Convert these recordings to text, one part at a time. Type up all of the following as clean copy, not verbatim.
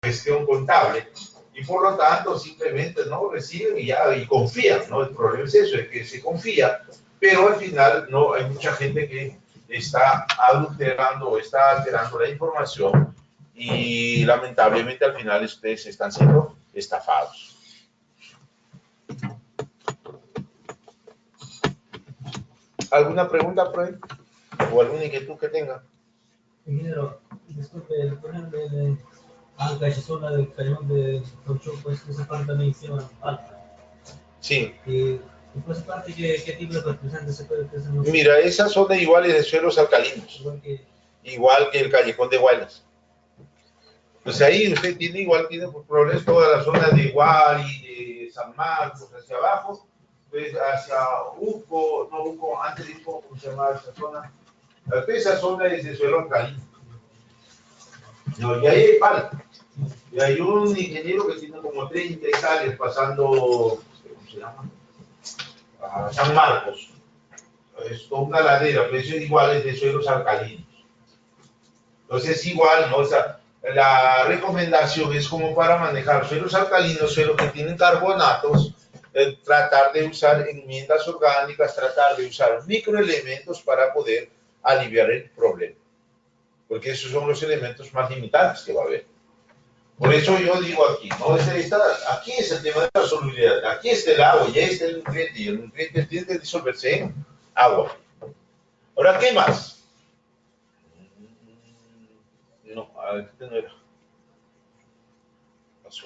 gestión contable y por lo tanto simplemente no reciben y ya y confían, ¿no? El problema es eso, es que se confía, pero al final no hay mucha gente que está adulterando o está alterando la información y lamentablemente al final ustedes están siendo estafados. ¿Alguna pregunta por ahí? ¿O alguna inquietud que tenga? Ingeniero, disculpe, por ejemplo, la zona del cañón de Concho, pues esa parte también hicieron alta. Sí. Y por esa parte, ¿qué tipo de fertilizantes se puede utilizar? Mira, esa zona igual es de suelos alcalinos. Igual que el callejón de Guaylas. Pues ahí usted tiene problemas toda la zona de Iguari, de San Marcos, hacia abajo, pues hacia Uco, no Uco, antes de Uco, ¿cómo se llama esa zona? Esa zona es de suelo alcalino. No, y ahí hay palo. Y hay un ingeniero que tiene como 30 hectáreas pasando, ¿cómo se llama? A San Marcos. Es toda una ladera, pero eso igual es de suelos alcalinos. Entonces igual, ¿no? O sea, la recomendación es como para manejar suelos alcalinos, suelos que tienen carbonatos, tratar de usar enmiendas orgánicas, tratar de usar microelementos para poder aliviar el problema. Porque esos son los elementos más limitantes que va a haber. Por eso yo digo aquí, ¿no? Aquí es el tema de la solubilidad, aquí está el agua, ya está el nutriente, y el nutriente tiene que disolverse en agua. Ahora, ¿qué más? No, este no era. Pasó.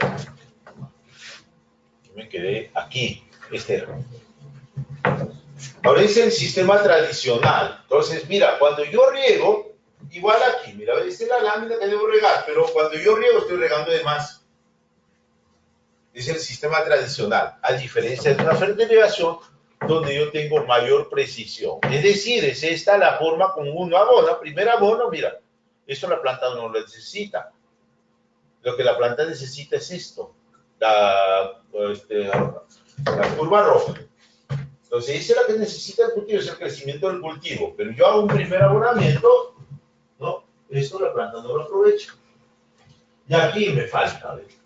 Yo me quedé aquí, este era. Ahora es el sistema tradicional. Entonces, mira, cuando yo riego, igual aquí, mira, esta es la lámina que debo regar, pero cuando yo riego estoy regando de más. Es el sistema tradicional, a diferencia de una fertilización donde yo tengo mayor precisión. Es decir, es esta la forma como uno abona. Primer abono, mira, esto la planta no lo necesita. Lo que la planta necesita es esto, la curva roja. Entonces, esa es la que necesita el cultivo, es el crecimiento del cultivo. Pero yo hago un primer abonamiento, ¿no? Esto la planta no lo aprovecha. Y aquí me falta, ¿ves?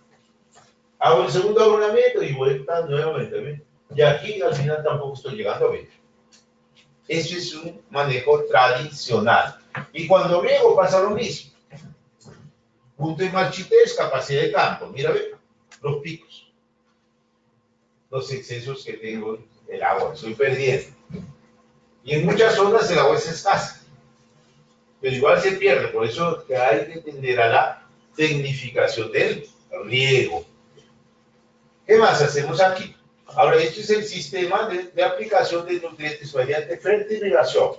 Hago el segundo abonamiento y vuelta nuevamente, ¿ves? Y aquí al final tampoco estoy llegando a ver. Eso es un manejo tradicional. Y cuando riego pasa lo mismo. Punto y marchitez, capacidad de campo. Mira, ve, los picos. Los excesos que tengo el agua, estoy perdiendo. Y en muchas zonas el agua es escasa. Pero igual se pierde, por eso que hay que tender a la tecnificación del riego. ¿Qué más hacemos aquí? Ahora, este es el sistema de aplicación de nutrientes mediante fertilización.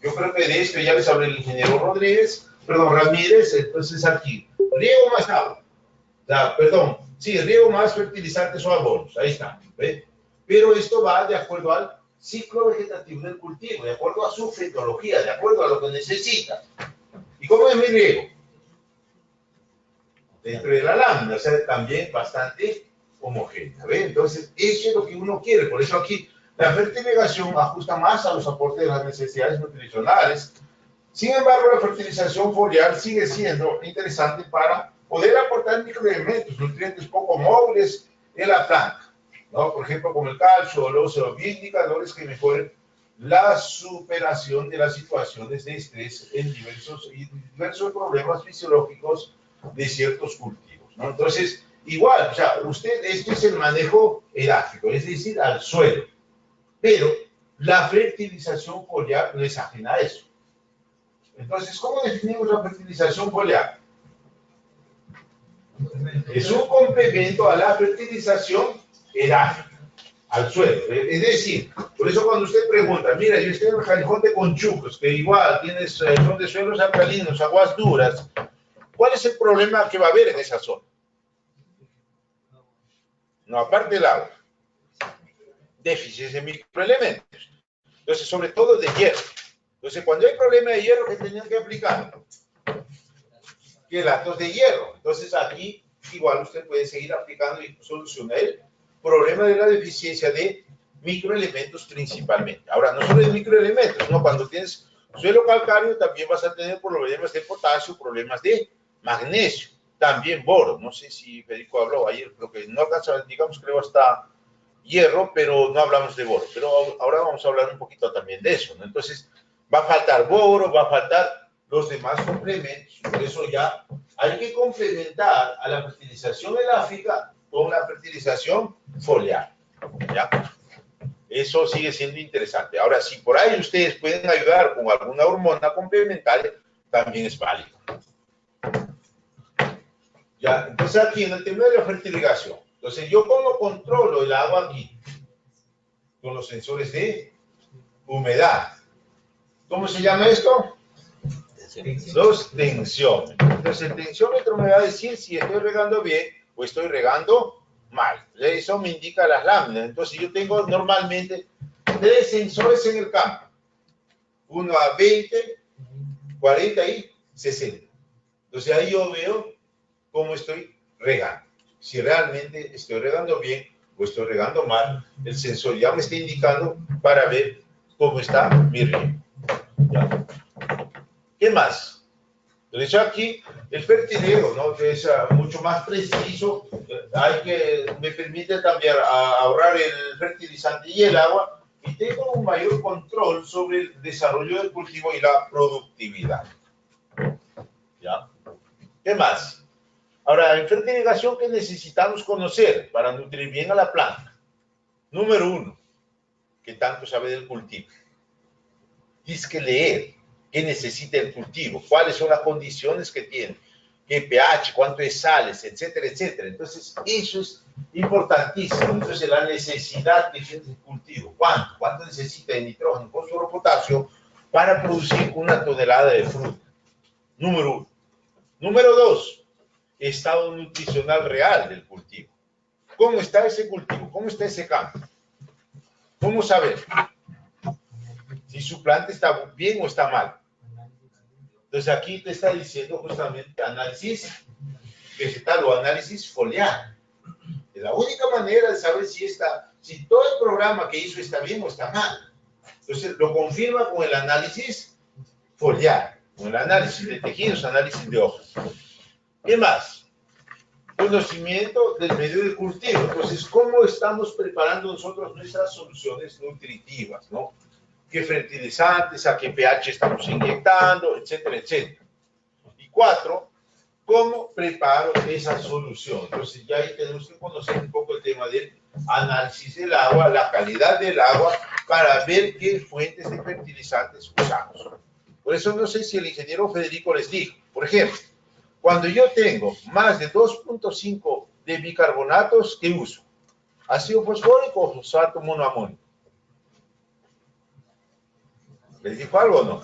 Yo creo que de esto ya les habló el ingeniero Ramírez, entonces aquí, riego más agua. Riego más fertilizantes o abonos, ahí está, ¿ve? Pero esto va de acuerdo al ciclo vegetativo del cultivo, de acuerdo a su fitología, de acuerdo a lo que necesita. ¿Y cómo es mi riego? Dentro de la lámina, o sea, también bastante homogénea, ¿ve? Entonces, eso es lo que uno quiere, por eso aquí la fertilización ajusta más a los aportes de las necesidades nutricionales. Sin embargo, la fertilización foliar sigue siendo interesante para poder aportar microelementos, nutrientes poco móviles en la planta, ¿no? Por ejemplo, como el calcio, los indicadores que mejoren la superación de las situaciones de estrés en diversos problemas fisiológicos de ciertos cultivos, ¿no? Entonces, igual, o sea, esto es el manejo edáfico, es decir, al suelo, pero la fertilización foliar no es ajena a eso. Entonces, ¿cómo definimos la fertilización foliar? Es un complemento a la fertilización edáfica, al suelo. Es decir, por eso cuando usted pregunta, mira, yo estoy en el callejón de Conchucos, que igual son de suelos alcalinos, aguas duras, ¿cuál es el problema que va a haber en esa zona? No, aparte del agua. Déficit de microelementos. Entonces, sobre todo de hierro. Entonces, cuando hay problema de hierro, ¿qué tenían que aplicar? Quelatos de hierro. Entonces, aquí igual usted puede seguir aplicando y solucionar el problema de la deficiencia de microelementos principalmente. Ahora, no solo de microelementos, ¿no? Cuando tienes suelo calcáreo también vas a tener problemas de potasio, problemas de magnesio. también boro. No sé si Federico habló ayer, creo que no alcanza, digamos, creo hasta hierro, pero no hablamos de boro. Pero ahora vamos a hablar un poquito también de eso, ¿no? Entonces, va a faltar boro, va a faltar los demás complementos. Por eso ya hay que complementar a la fertilización eláfica con la fertilización foliar, ¿ya? Eso sigue siendo interesante. Ahora, si por ahí ustedes pueden ayudar con alguna hormona complementaria, también es válido. Ya, entonces aquí en el tema de la fertilización, entonces yo cómo controlo el agua aquí, con los sensores de humedad. ¿Cómo se llama esto? Los tensiómetros. Entonces el tensiómetro me va a decir si estoy regando bien o estoy regando mal. Eso me indica las láminas. Entonces yo tengo normalmente 3 sensores en el campo. Uno a 20, 40 y 60. Entonces ahí yo veo cómo estoy regando. Si realmente estoy regando bien o estoy regando mal, el sensor ya me está indicando para ver cómo está mi riego. ¿Ya? ¿Qué más? Entonces aquí el fertilero, ¿no? Que es mucho más preciso, me permite también ahorrar el fertilizante y el agua, y tengo un mayor control sobre el desarrollo del cultivo y la productividad. ¿Ya? ¿Qué más? Ahora, en fertilización, ¿qué necesitamos conocer para nutrir bien a la planta? Número 1, ¿qué tanto sabe del cultivo? Tienes que leer qué necesita el cultivo, cuáles son las condiciones que tiene, qué pH, cuánto es sales, etcétera, etcétera. Entonces, eso es importantísimo. Entonces, la necesidad que tiene el cultivo, cuánto necesita de nitrógeno, fósforo, potasio para producir una tonelada de fruta. Número 1. Número 2, estado nutricional real del cultivo. ¿Cómo está ese cultivo? ¿Cómo está ese campo? ¿Cómo saber si su planta está bien o está mal? Entonces aquí te está diciendo justamente análisis vegetal o análisis foliar. Es la única manera de saber si todo el programa que hizo está bien o está mal. Entonces lo confirma con el análisis foliar, con el análisis de tejidos, análisis de hojas. ¿Qué más? Conocimiento del medio de cultivo. Entonces, ¿cómo estamos preparando nosotros nuestras soluciones nutritivas, ¿no? ¿Qué fertilizantes, a qué pH estamos inyectando, etcétera, etcétera? Y 4, ¿cómo preparo esa solución? Entonces, ya ahí tenemos que conocer un poco el tema del análisis del agua, la calidad del agua, para ver qué fuentes de fertilizantes usamos. Por eso no sé si el ingeniero Federico les dijo, por ejemplo, cuando yo tengo más de 2.5 de bicarbonatos, ¿qué uso? ¿Ácido fosfórico o fosfato monoamónico? ¿Les dijo algo o no?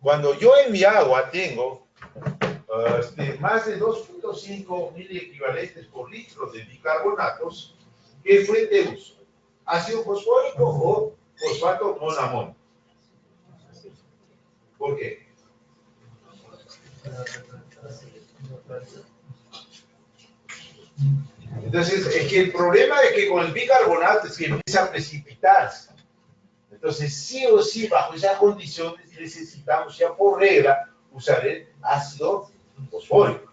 Cuando yo en mi agua tengo más de 2.5 miliequivalentes por litro de bicarbonatos, ¿qué fuente uso? ¿Ácido fosfórico o fosfato monoamónico? ¿Por qué? Entonces, es que el problema es que con el bicarbonato es que empieza a precipitarse. Entonces, sí o sí, bajo esas condiciones, necesitamos ya por regla usar el ácido fosfórico.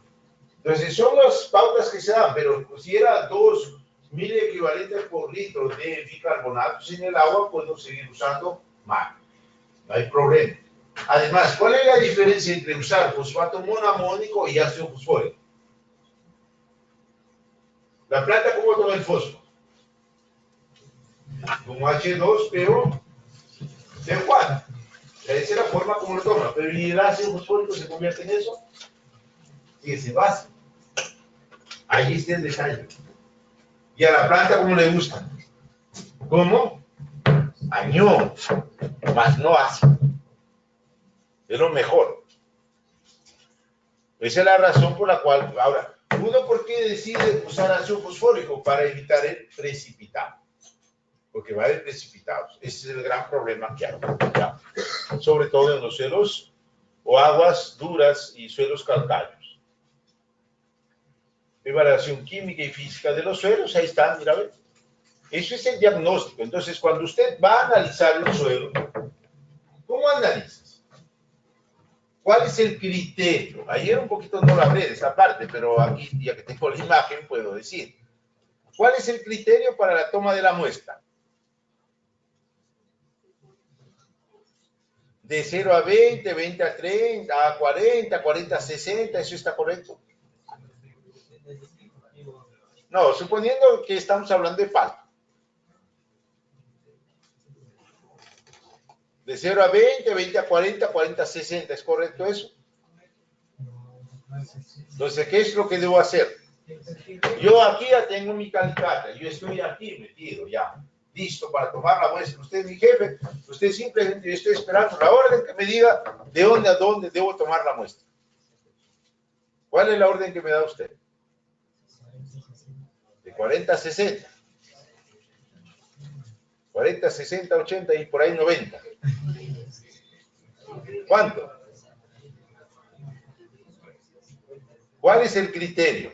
Entonces, son las pautas que se dan, pero si era 2 miliequivalentes por litro de bicarbonatos en el agua, puedo seguir usando más. No hay problema. Además, ¿cuál es la diferencia entre usar fosfato monoamónico y ácido fosfórico? La planta, ¿cómo toma el fósforo? Como H2PO de 4. Esa es la forma como lo toma. Pero ¿y el ácido fosfórico se convierte en eso? Y se basa. Ahí está el detalle. ¿Y a la planta cómo le gusta? ¿Cómo? Añón, más no ácido. Es lo mejor. Esa es la razón por la cual, ahora, ¿uno por qué decide usar ácido fosfórico? Para evitar el precipitado. Porque va a haber precipitados. Ese es el gran problema que hay, ¿ya? Sobre todo en los suelos o aguas duras y suelos calcáreos. Evaluación química y física de los suelos, ahí está, mira, a ver. Eso es el diagnóstico. Entonces, cuando usted va a analizar el suelo, ¿cómo analizas? ¿Cuál es el criterio? Ayer un poquito no lo hablé de esa parte, pero aquí, ya que tengo la imagen, puedo decir. ¿Cuál es el criterio para la toma de la muestra? De 0 a 20, 20 a 30, a 40, 40 a 60, ¿eso está correcto? No, suponiendo que estamos hablando de palto. De 0 a 20, 20 a 40, 40 a 60, ¿es correcto eso? Entonces, ¿qué es lo que debo hacer? Yo aquí ya tengo mi calicata, yo estoy aquí metido ya, listo para tomar la muestra. Usted es mi jefe, usted simplemente, yo estoy esperando la orden que me diga de dónde a dónde debo tomar la muestra. ¿Cuál es la orden que me da usted? De 40 a 60. 40, 60, 80 y por ahí 90. ¿Cuánto? ¿Cuál es el criterio?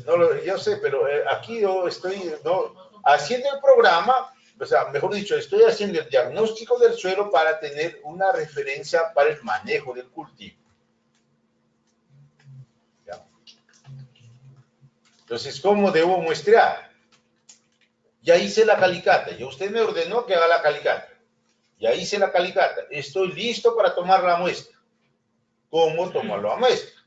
No, yo sé, pero aquí yo estoy haciendo el programa, o sea, mejor dicho, estoy haciendo el diagnóstico del suelo para tener una referencia para el manejo del cultivo. ¿Ya? Entonces, ¿cómo debo muestrear? Ya hice la calicata, ya usted me ordenó que haga la calicata. Ya hice la calicata, estoy listo para tomar la muestra. ¿Cómo tomo la muestra?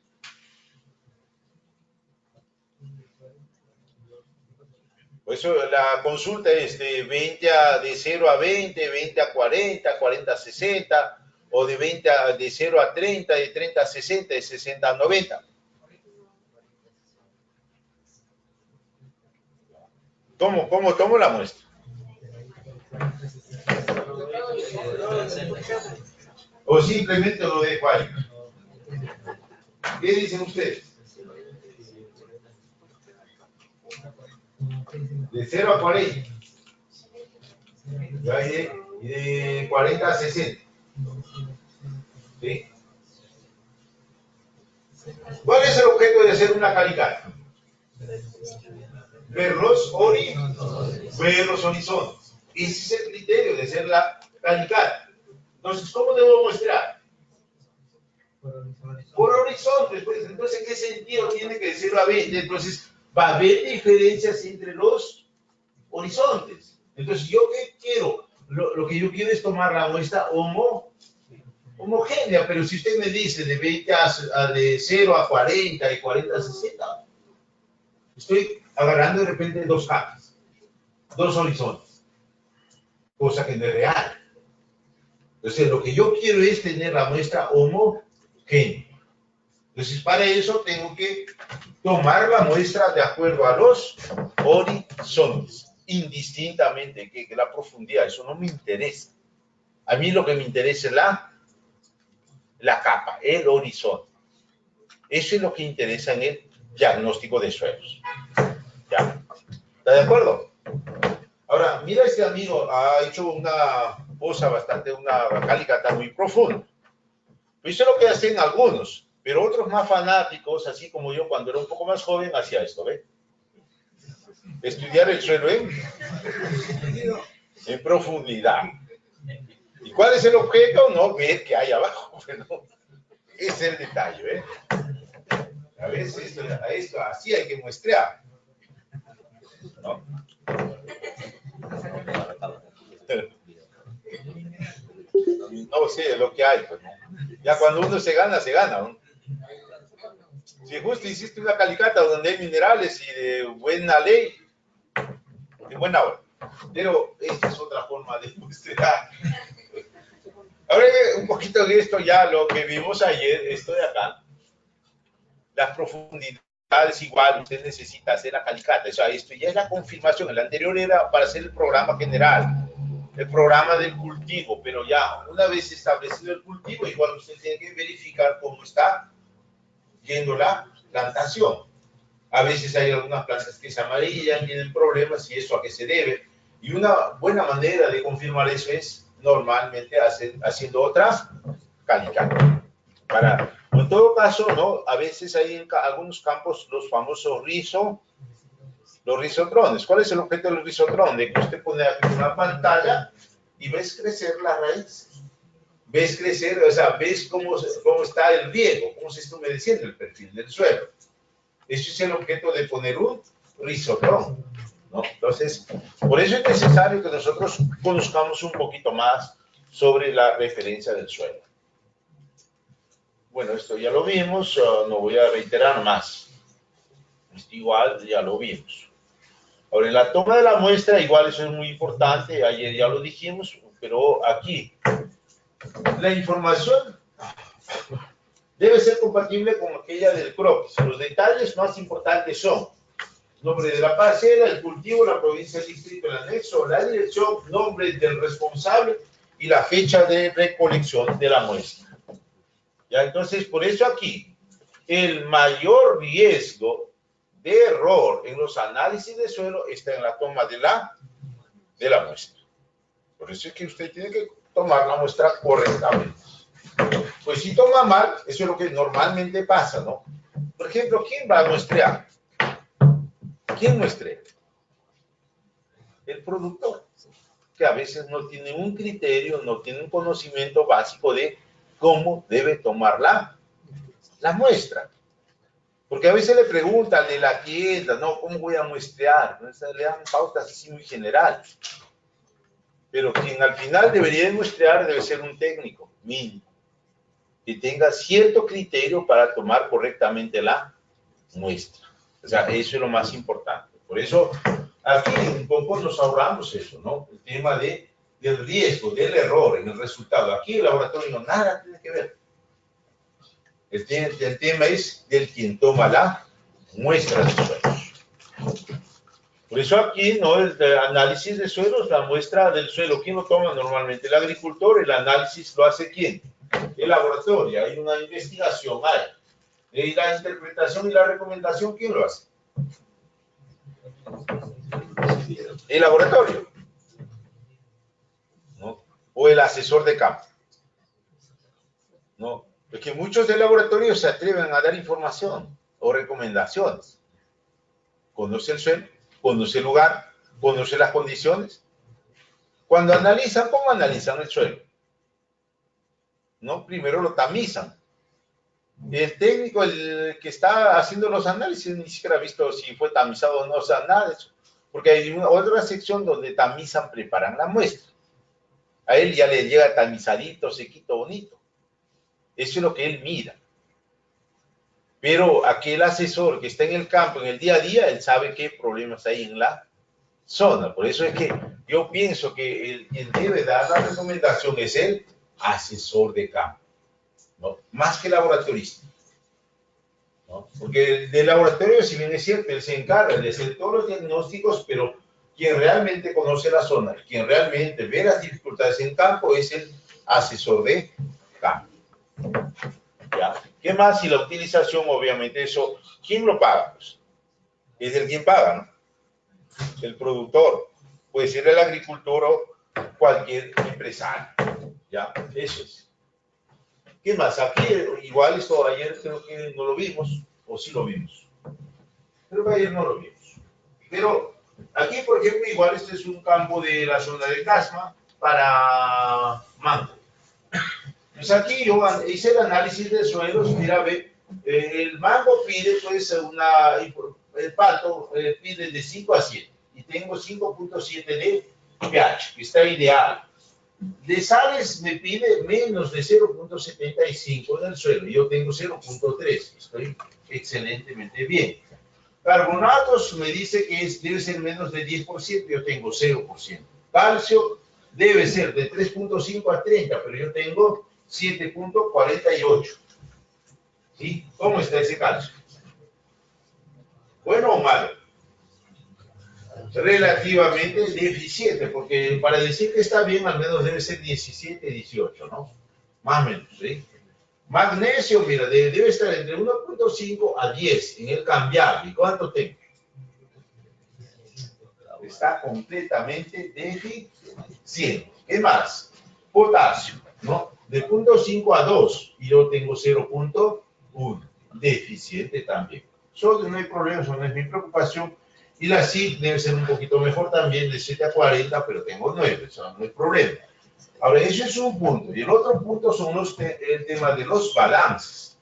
Por eso la consulta es de 0 a 20, 20 a 40, 40 a 60, o de 0 a 30, de 30 a 60, de 60 a 90. ¿Cómo tomo la muestra? O simplemente lo dejo ahí. ¿Qué dicen ustedes? De 0 a 40. Y de 40 a 60. ¿Sí? ¿Cuál es el objeto de hacer una calicata? Ver los horizontes. Ese es el criterio de hacer la calicata. Entonces, ¿cómo debo muestrar? Por horizontes, pues. Entonces, ¿qué sentido tiene que decirlo a 20? Entonces, va a haber diferencias entre los horizontes. Entonces, ¿yo qué quiero? Lo que yo quiero es tomar la muestra homogénea, pero si usted me dice de 20 de 0 a 40, de 40 a 60, estoy agarrando de repente dos capas, dos horizontes, cosa que no es real. Entonces, lo que yo quiero es tener la muestra homogénea. Entonces, para eso tengo que tomar la muestra de acuerdo a los horizontes, indistintamente, que la profundidad, eso no me interesa. A mí lo que me interesa es la capa, el horizonte. Eso es lo que interesa en el diagnóstico de suelos. ¿Ya? ¿Está de acuerdo? Ahora, mira, este amigo ha hecho una calicata muy profunda. Eso es lo que hacen algunos, pero otros más fanáticos, así como yo cuando era un poco más joven, hacía esto, ¿ve? Estudiar el suelo en profundidad. ¿Y cuál es el objeto? No ver qué hay abajo. Pero ese es el detalle, ¿eh? A veces esto así hay que muestrear, ¿no? No sé lo que hay, pues, ¿no? Ya cuando uno se gana, ¿no? Si justo hiciste una calicata donde hay minerales y de buena ley, de buena hora. Pero esta es otra forma de mostrar. Ahora un poquito de esto ya, lo que vimos ayer, esto de acá. Las profundidades igual, usted necesita hacer la calicata. O sea, esto ya es la confirmación. El anterior era para hacer el programa general, el programa del cultivo, pero ya una vez establecido el cultivo, igual usted tiene que verificar cómo está yendo la plantación. A veces hay algunas plantas que se amarillan, tienen problemas y eso a qué se debe. Y una buena manera de confirmar eso es normalmente haciendo otra calicata. En todo caso, ¿no? A veces hay en algunos campos los famosos los rizotrones. ¿Cuál es el objeto del rizotrón? De que usted pone aquí una pantalla y ves crecer la raíz. ves crecer, o sea, ves cómo está el riego, cómo se está humedeciendo el perfil del suelo. Eso es el objeto de poner un rizotrón, ¿no? Entonces, por eso es necesario que nosotros conozcamos un poquito más sobre la referencia del suelo. Bueno, esto ya lo vimos, no voy a reiterar más. Igual ya lo vimos. Ahora, en la toma de la muestra, igual eso es muy importante, ayer ya lo dijimos, pero aquí, la información debe ser compatible con aquella del croquis. Los detalles más importantes son nombre de la parcela, el cultivo, la provincia, el distrito, el anexo, la dirección, nombre del responsable y la fecha de recolección de la muestra. ¿Ya? Entonces, por eso aquí, el mayor riesgo de error en los análisis de suelo está en la toma de la muestra. Por eso es que usted tiene que tomar la muestra correctamente. Pues si toma mal, eso es lo que normalmente pasa, ¿no? Por ejemplo, ¿quién va a muestrear? ¿Quién muestrea? El productor, que a veces no tiene un criterio, no tiene un conocimiento básico de cómo debe tomar la muestra. Porque a veces le preguntan de la tienda, no, ¿cómo voy a muestrear? Le dan pautas así muy generales. Pero quien al final debería de muestrear debe ser un técnico, mínimo, que tenga cierto criterio para tomar correctamente la muestra. O sea, eso es lo más importante. Por eso, aquí un poco nos ahorramos eso, ¿no? El tema del riesgo, del error en el resultado. Aquí el laboratorio nada tiene que ver. El tema es del quien toma la muestra de suelos. Por eso aquí, ¿no? El análisis de suelos, la muestra del suelo, ¿quién lo toma normalmente? El agricultor. El análisis lo hace ¿quién? El laboratorio. Hay una investigación, hay. Y la interpretación y la recomendación, ¿quién lo hace? El laboratorio, ¿no? O el asesor de campo, ¿no? Porque muchos del laboratorio se atreven a dar información o recomendaciones. Conoce el suelo, conoce el lugar, conoce las condiciones. Cuando analizan, ¿cómo analizan el suelo? ¿No? Primero lo tamizan. El técnico, el que está haciendo los análisis, ni siquiera ha visto si fue tamizado o no, o sea, nada de eso. Porque hay otra sección donde tamizan, preparan la muestra. A él ya le llega tamizadito, sequito, bonito. Eso es lo que él mira. Pero aquel asesor que está en el campo, en el día a día, él sabe qué problemas hay en la zona. Por eso es que yo pienso que quien debe dar la recomendación es el asesor de campo, ¿no? Más que el laboratorista, ¿no? Porque el del laboratorio, si bien es cierto, él se encarga de hacer todos los diagnósticos, pero quien realmente conoce la zona, quien realmente ve las dificultades en campo es el asesor de campo. ¿Ya? ¿Qué más? Y la utilización, obviamente, eso, ¿quién lo paga? Pues, es el quien paga, ¿no? El productor, puede ser el agricultor o cualquier empresario. ¿Ya? Eso es. ¿Qué más? Aquí, igual esto ayer creo que no lo vimos, o sí lo vimos. Creo que ayer no lo vimos. Pero aquí, por ejemplo, igual este es un campo de la zona de Casma para mango. Pues aquí yo hice el análisis de suelos, mira, ve, el mango pide pues el pato pide de 5 a 7 y tengo 5.7 de pH, que está ideal. De sales me pide menos de 0.75 en el suelo, yo tengo 0.3, estoy excelentemente bien. Carbonatos me dice que debe ser menos de 10%, yo tengo 0%. Calcio debe ser de 3.5 a 30, pero yo tengo 7.48. ¿Sí? ¿Cómo está ese calcio? ¿Bueno o malo? Relativamente deficiente, porque para decir que está bien, al menos debe ser 17, 18, ¿no? Más o menos, ¿sí? Magnesio, mira, debe estar entre 1.5 a 10 en el cambiable. ¿Cuánto tengo? Está completamente deficiente. ¿Qué más? Potasio, ¿no? De 0.5 a 2 y yo tengo 0.1. Deficiente también. Sodio no hay problema, eso no es mi preocupación. Y la CID debe ser un poquito mejor también, de 7 a 40, pero tengo 9, eso no hay problema. Ahora, eso es un punto. Y el otro punto son el tema de los balances.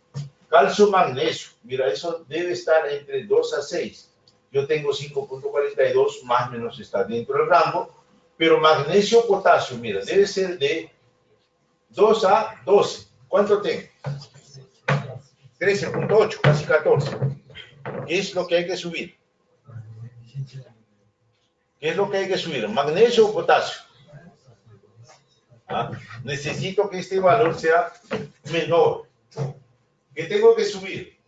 Calcio, magnesio. Mira, eso debe estar entre 2 a 6. Yo tengo 5.42, más o menos está dentro del rango. Pero magnesio, potasio, mira, debe ser de 2 a 12. ¿Cuánto tengo? 13.8, casi 14. ¿Qué es lo que hay que subir? ¿Qué es lo que hay que subir? ¿Magnesio o potasio? ¿Ah? Necesito que este valor sea menor. ¿Qué tengo que subir?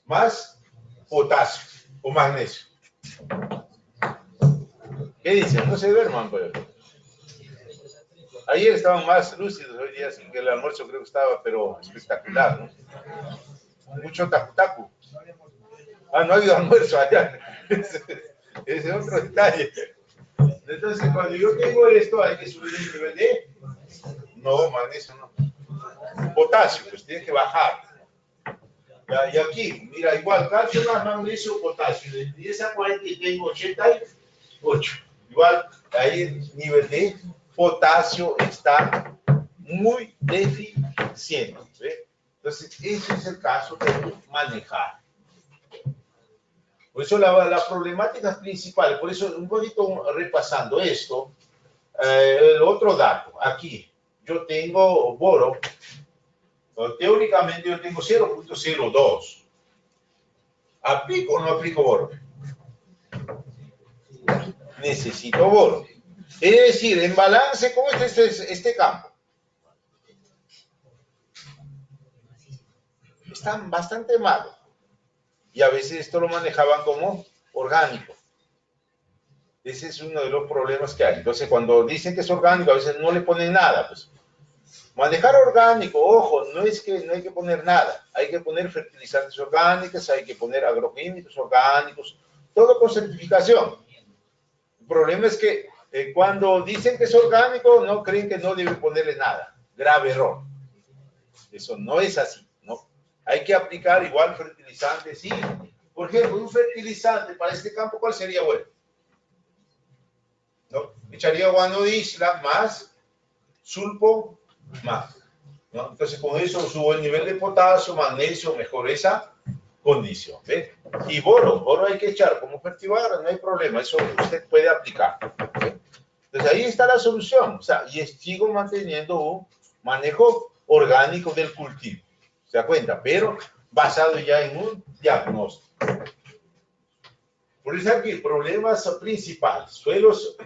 Más potasio o magnesio. ¿Qué dicen? No se duerman, pues. Ayer estaban más lúcidos, hoy día sin que el almuerzo creo que estaba, pero espectacular, ¿no? Mucho tacu-tacu. Ah, no ha habido almuerzo allá. Ese es otro detalle. Entonces, cuando yo tengo esto, hay que subir el nivel de... No, magnesio no. Potasio, pues tiene que bajar. Ya, y aquí, mira, igual, calcio más magnesio, potasio. De 10 a 40 tengo 88. Igual, ahí el nivel de potasio está muy deficiente. ¿Ve? Entonces, ese es el caso de manejar. Por eso la problemática principal, por eso un poquito repasando esto, el otro dato, aquí, yo tengo boro, teóricamente yo tengo 0.02. ¿Aplico o no aplico boro? Necesito boro. Es decir, en balance, ¿cómo está este campo? Está bastante malo. Y a veces esto lo manejaban como orgánico. Ese es uno de los problemas que hay. Entonces, cuando dicen que es orgánico, a veces no le ponen nada. Pues. Manejar orgánico, ojo, no es que no hay que poner nada. Hay que poner fertilizantes orgánicos, hay que poner agroquímicos orgánicos, todo con certificación. El problema es que cuando dicen que es orgánico, no creen que no deben ponerle nada. Grave error. Eso no es así, ¿no? Hay que aplicar igual fertilizantes. Sí. Por ejemplo, un fertilizante para este campo, ¿cuál sería bueno? ¿No? Echaría guano de isla más sulpo más. ¿No? Entonces, con eso subo el nivel de potasio, magnesio, mejor esa condición. ¿Ve? Y boro hay que echar como fertilizante, no hay problema, eso usted puede aplicar. ¿Ve? Entonces, ahí está la solución. O sea, y sigo manteniendo un manejo orgánico del cultivo. ¿Se da cuenta? Pero basado ya en un diagnóstico. Por eso aquí, problemas principales, suelos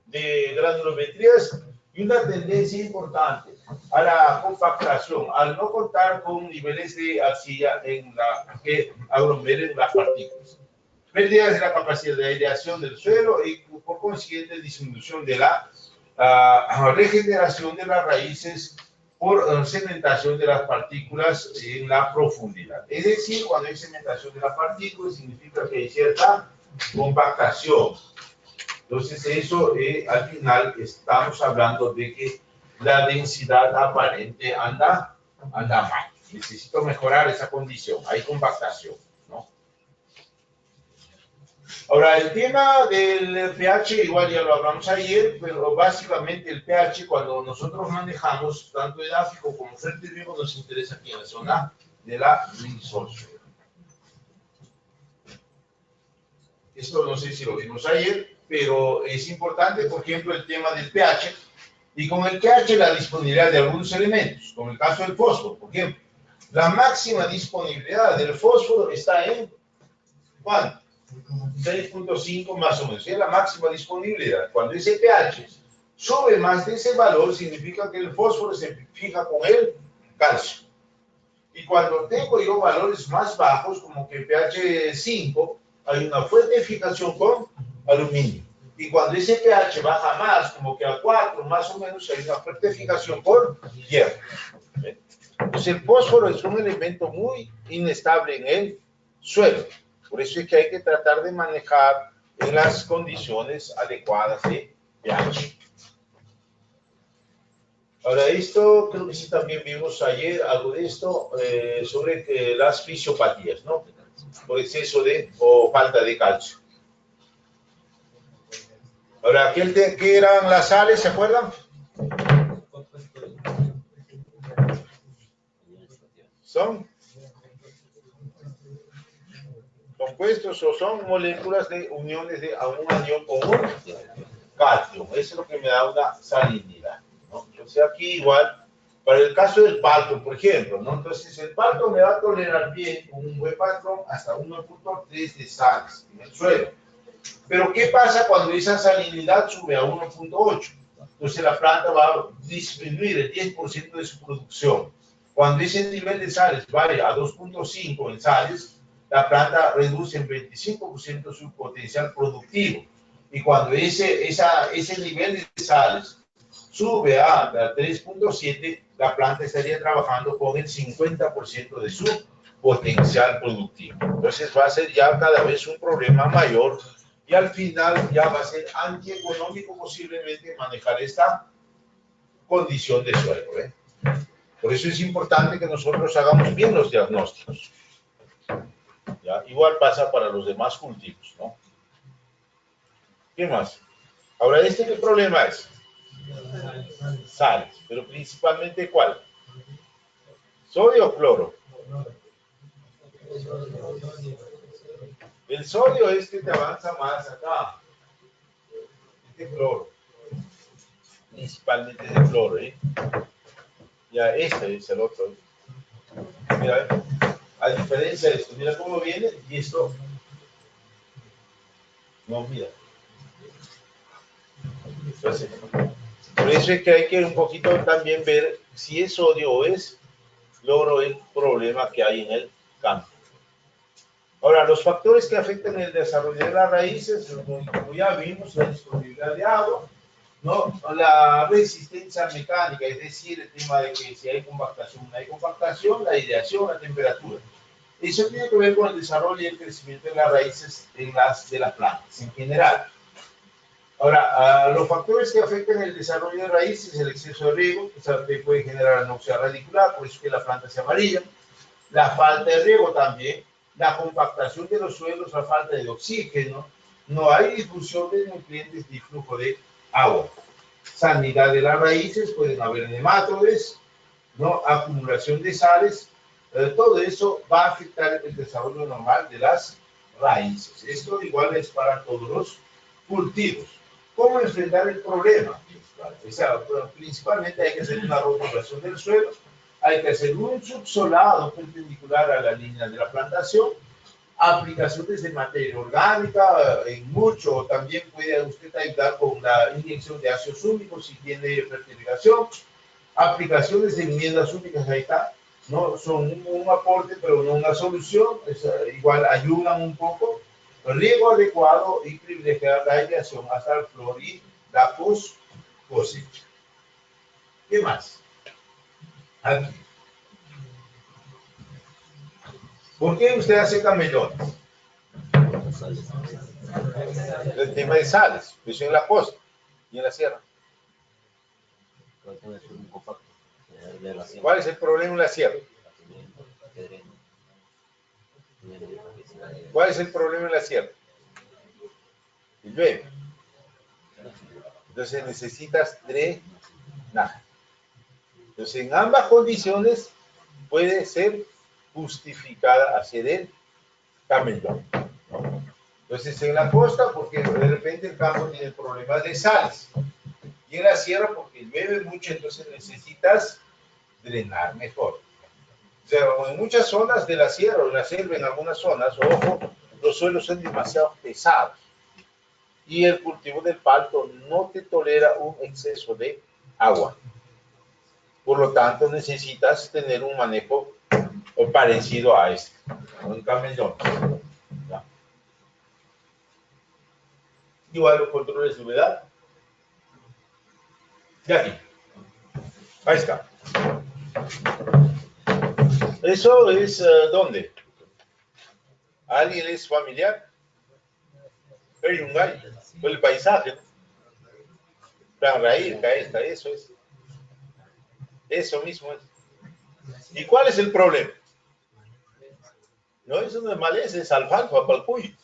de granulometrías y una tendencia importante a la compactación, al no contar con niveles de arcilla que aglomeren las partículas. Pérdidas de la capacidad de aireación del suelo y por consiguiente disminución de la regeneración de las raíces por cementación de las partículas en la profundidad. Es decir, cuando hay cementación de las partículas significa que hay cierta compactación. Entonces eso al final estamos hablando de que la densidad aparente anda mal. Necesito mejorar esa condición, hay compactación, ¿no? Ahora, el tema del pH, igual ya lo hablamos ayer, pero básicamente el pH cuando nosotros manejamos tanto edáfico como fertilismo nos interesa aquí en la zona de la rizosfera. Esto no sé si lo vimos ayer, pero es importante, por ejemplo, el tema del pH. Y con el pH la disponibilidad de algunos elementos, como el caso del fósforo, por ejemplo. La máxima disponibilidad del fósforo está en, ¿cuánto? 6.5 más o menos. Es la máxima disponibilidad. Cuando ese pH sube más de ese valor, significa que el fósforo se fija con el calcio. Y cuando tengo yo valores más bajos, como que pH 5, hay una fuerte fijación con aluminio. Y cuando ese pH baja más, como que a 4 más o menos, hay una fuerte fijación con hierro. Entonces el fósforo es un elemento muy inestable en el suelo. Por eso es que hay que tratar de manejar en las condiciones adecuadas de pH. Ahora, esto creo que sí también vimos ayer algo de esto sobre las fisiopatías, ¿no? Por exceso de o falta de calcio. Ahora, ¿qué eran las sales? ¿Se acuerdan? Son compuestos o son moléculas de uniones de a un anión con un cation. Eso es lo que me da una salinidad, ¿no? Entonces aquí igual, para el caso del palto, por ejemplo, ¿no? Entonces el palto me va a tolerar bien con un buen patrón hasta 1.3 de sales en el suelo. Pero ¿qué pasa cuando esa salinidad sube a 1.8? Entonces la planta va a disminuir el 10% de su producción. Cuando ese nivel de sales vaya a 2.5 en sales, la planta reduce en 25% su potencial productivo. Y cuando ese nivel de sales sube a 3.7, la planta estaría trabajando con el 50% de su potencial productivo. Entonces va a ser ya cada vez un problema mayor y al final ya va a ser antieconómico posiblemente manejar esta condición de suelo, ¿eh? Por eso es importante que nosotros hagamos bien los diagnósticos. ¿Ya? Igual pasa para los demás cultivos, ¿no? ¿Qué más? Ahora, ¿qué problema es? Sales, pero principalmente ¿cuál? ¿Sodio o cloro? El sodio es que te avanza más acá. Este cloro. Principalmente de cloro, ¿eh? Ya, este es el otro. Mira, a diferencia de esto, mira cómo viene y esto. No, mira. Entonces, por eso es que hay que un poquito también ver si es sodio o es cloro el problema que hay en el campo. Ahora, los factores que afectan el desarrollo de las raíces, como ya vimos, la disponibilidad de agua, ¿no? La resistencia mecánica, es decir, el tema de que si hay compactación, no hay compactación, la ideación, la temperatura. Eso tiene que ver con el desarrollo y el crecimiento de las raíces de las plantas en general. Ahora, los factores que afectan el desarrollo de raíces, el exceso de riego, que puede generar anoxia radicular, por eso que la planta se amarilla, la falta de riego también, la compactación de los suelos, la falta de oxígeno, no hay difusión de nutrientes ni flujo de agua. Sanidad de las raíces, pueden haber nematodes, ¿no? Acumulación de sales, todo eso va a afectar el desarrollo normal de las raíces. Esto igual es para todos los cultivos. ¿Cómo enfrentar el problema? O sea, principalmente hay que hacer una rotulación del suelo, hay que hacer un subsolado perpendicular a la línea de la plantación, aplicaciones de materia orgánica, en mucho también puede usted ayudar con la inyección de ácidos húmicos si tiene fertilización, aplicaciones de enmiendas húmicas, ahí está, no son un aporte pero no una solución, igual ayudan un poco, riego adecuado y privilegiar la aireación hasta el flor y la cosecha. ¿Qué más? Aquí. ¿Por qué usted hace camellones? El tema de sales, eso en la costa y en la sierra. ¿Cuál es el problema en la sierra? ¿Cuál es el problema en la sierra? El llueve. Entonces necesitas drenaje. Entonces en ambas condiciones puede ser justificada hacer el camellón. Entonces en la costa porque de repente el campo tiene problemas de sales. Y en la sierra porque llueve mucho, entonces necesitas drenar mejor. O sea, en muchas zonas de la sierra o en la selva, en algunas zonas, ojo, los suelos son demasiado pesados. Y el cultivo del palto no te tolera un exceso de agua. Por lo tanto, necesitas tener un manejo parecido a este, un camellón. ¿Ya? Igual los controles de humedad. De aquí. Ahí está. Eso es ¿dónde? ¿Alguien es familiar? Hay un gallo. El paisaje, ¿no? Plan raíz, esta, eso es. Eso mismo es. ¿Y cuál es el problema? No, eso no es maleza, es alfalfa, palcuy.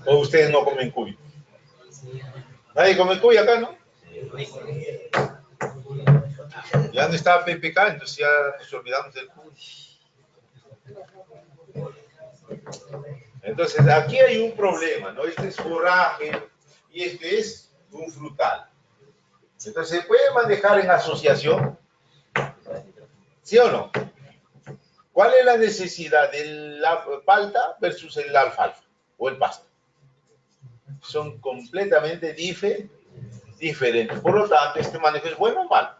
¿O ustedes no comen cuy? Nadie come cuy acá, ¿no? Ya no estaba PPK, entonces ya nos olvidamos del cuy. Entonces, aquí hay un problema, ¿no? Este es forraje y este es un frutal. Entonces, ¿se puede manejar en asociación? ¿Sí o no? ¿Cuál es la necesidad de la palta versus el alfalfa o el pasto? Son completamente diferentes. Por lo tanto, este manejo es bueno o malo.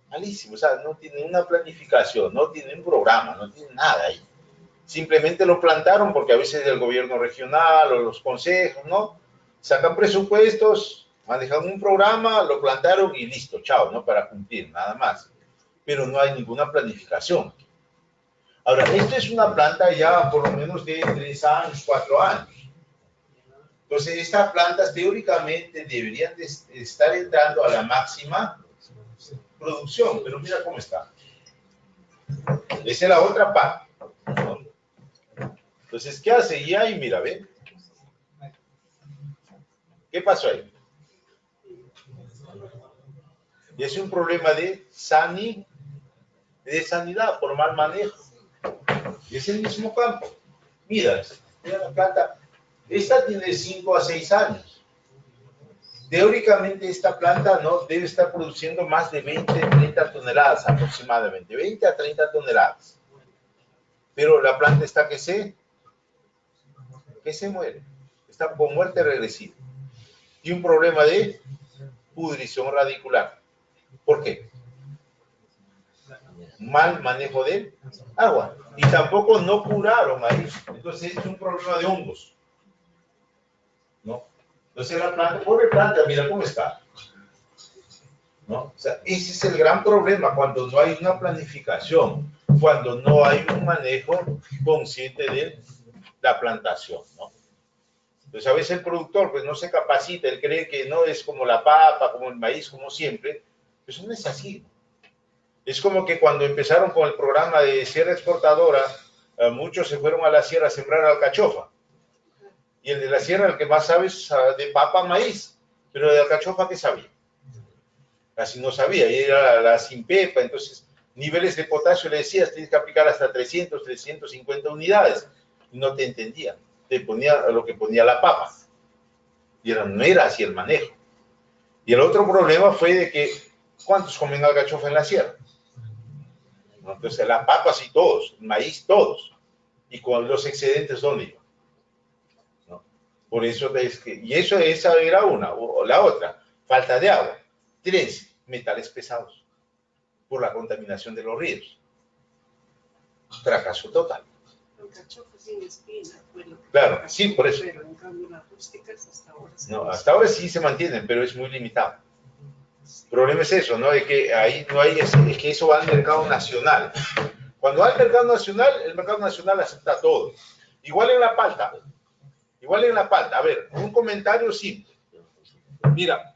Malísimo. O sea, no tiene una planificación, no tiene un programa, no tiene nada ahí. Simplemente lo plantaron porque a veces el gobierno regional o los consejos, ¿no? Sacan presupuestos, manejan un programa, lo plantaron y listo, chao, ¿no? Para cumplir, nada más. Pero no hay ninguna planificación. Ahora, esto es una planta ya por lo menos de 3 años, 4 años. Entonces, estas plantas teóricamente deberían de estar entrando a la máxima producción, pero mira cómo está. Esa es la otra parte, ¿no? Entonces, ¿qué hace? Y ahí, mira, ¿ven? ¿Qué pasó ahí? Y es un problema de sanidad por mal manejo. Y es el mismo campo. Mira la planta. Esta tiene 5 a 6 años. Teóricamente esta planta no debe estar produciendo más de 20, 30 toneladas aproximadamente. 20 a 30 toneladas. Pero la planta está que se muere. Está con muerte regresiva. Y un problema de pudrición radicular. ¿Por qué? Mal manejo del agua. Y tampoco no curaron ahí. Entonces es un problema de hongos. ¿No? Entonces la planta, pobre planta, mira cómo está. ¿No? O sea, ese es el gran problema cuando no hay una planificación, cuando no hay un manejo consciente de la plantación, ¿no? Entonces a veces el productor pues no se capacita, él cree que no es como la papa, como el maíz, como siempre. Eso no es así. Es como que cuando empezaron con el programa de sierra exportadora, muchos se fueron a la sierra a sembrar alcachofa. Y el de la sierra, el que más sabe es de papa, maíz. Pero de alcachofa, ¿qué sabía? Casi no sabía. Y era la sin pepa. Entonces, niveles de potasio le decías, tienes que aplicar hasta 300, 350 unidades. Y no te entendía. Te ponía lo que ponía la papa. Y no era así el manejo. Y el otro problema fue de que, ¿cuántos comen alcachofa en la sierra? Entonces, la papa sí todos, el maíz todos. Y con los excedentes, ¿dónde iban? ¿No? Por eso es que, y esa era una, o la otra, falta de agua. 3, metales pesados, por la contaminación de los ríos. Fracaso total. Alcachofa sin espina. Bueno, claro, sí, por eso. Pero en cambio las rústicas hasta ahora no, hasta ahora sí se mantienen, pero es muy limitado. El problema es eso, ¿no? De que ahí no hay, es que eso va al mercado nacional. Cuando va al mercado nacional, el mercado nacional acepta todo. Igual en la palta. A ver, un comentario simple. Mira,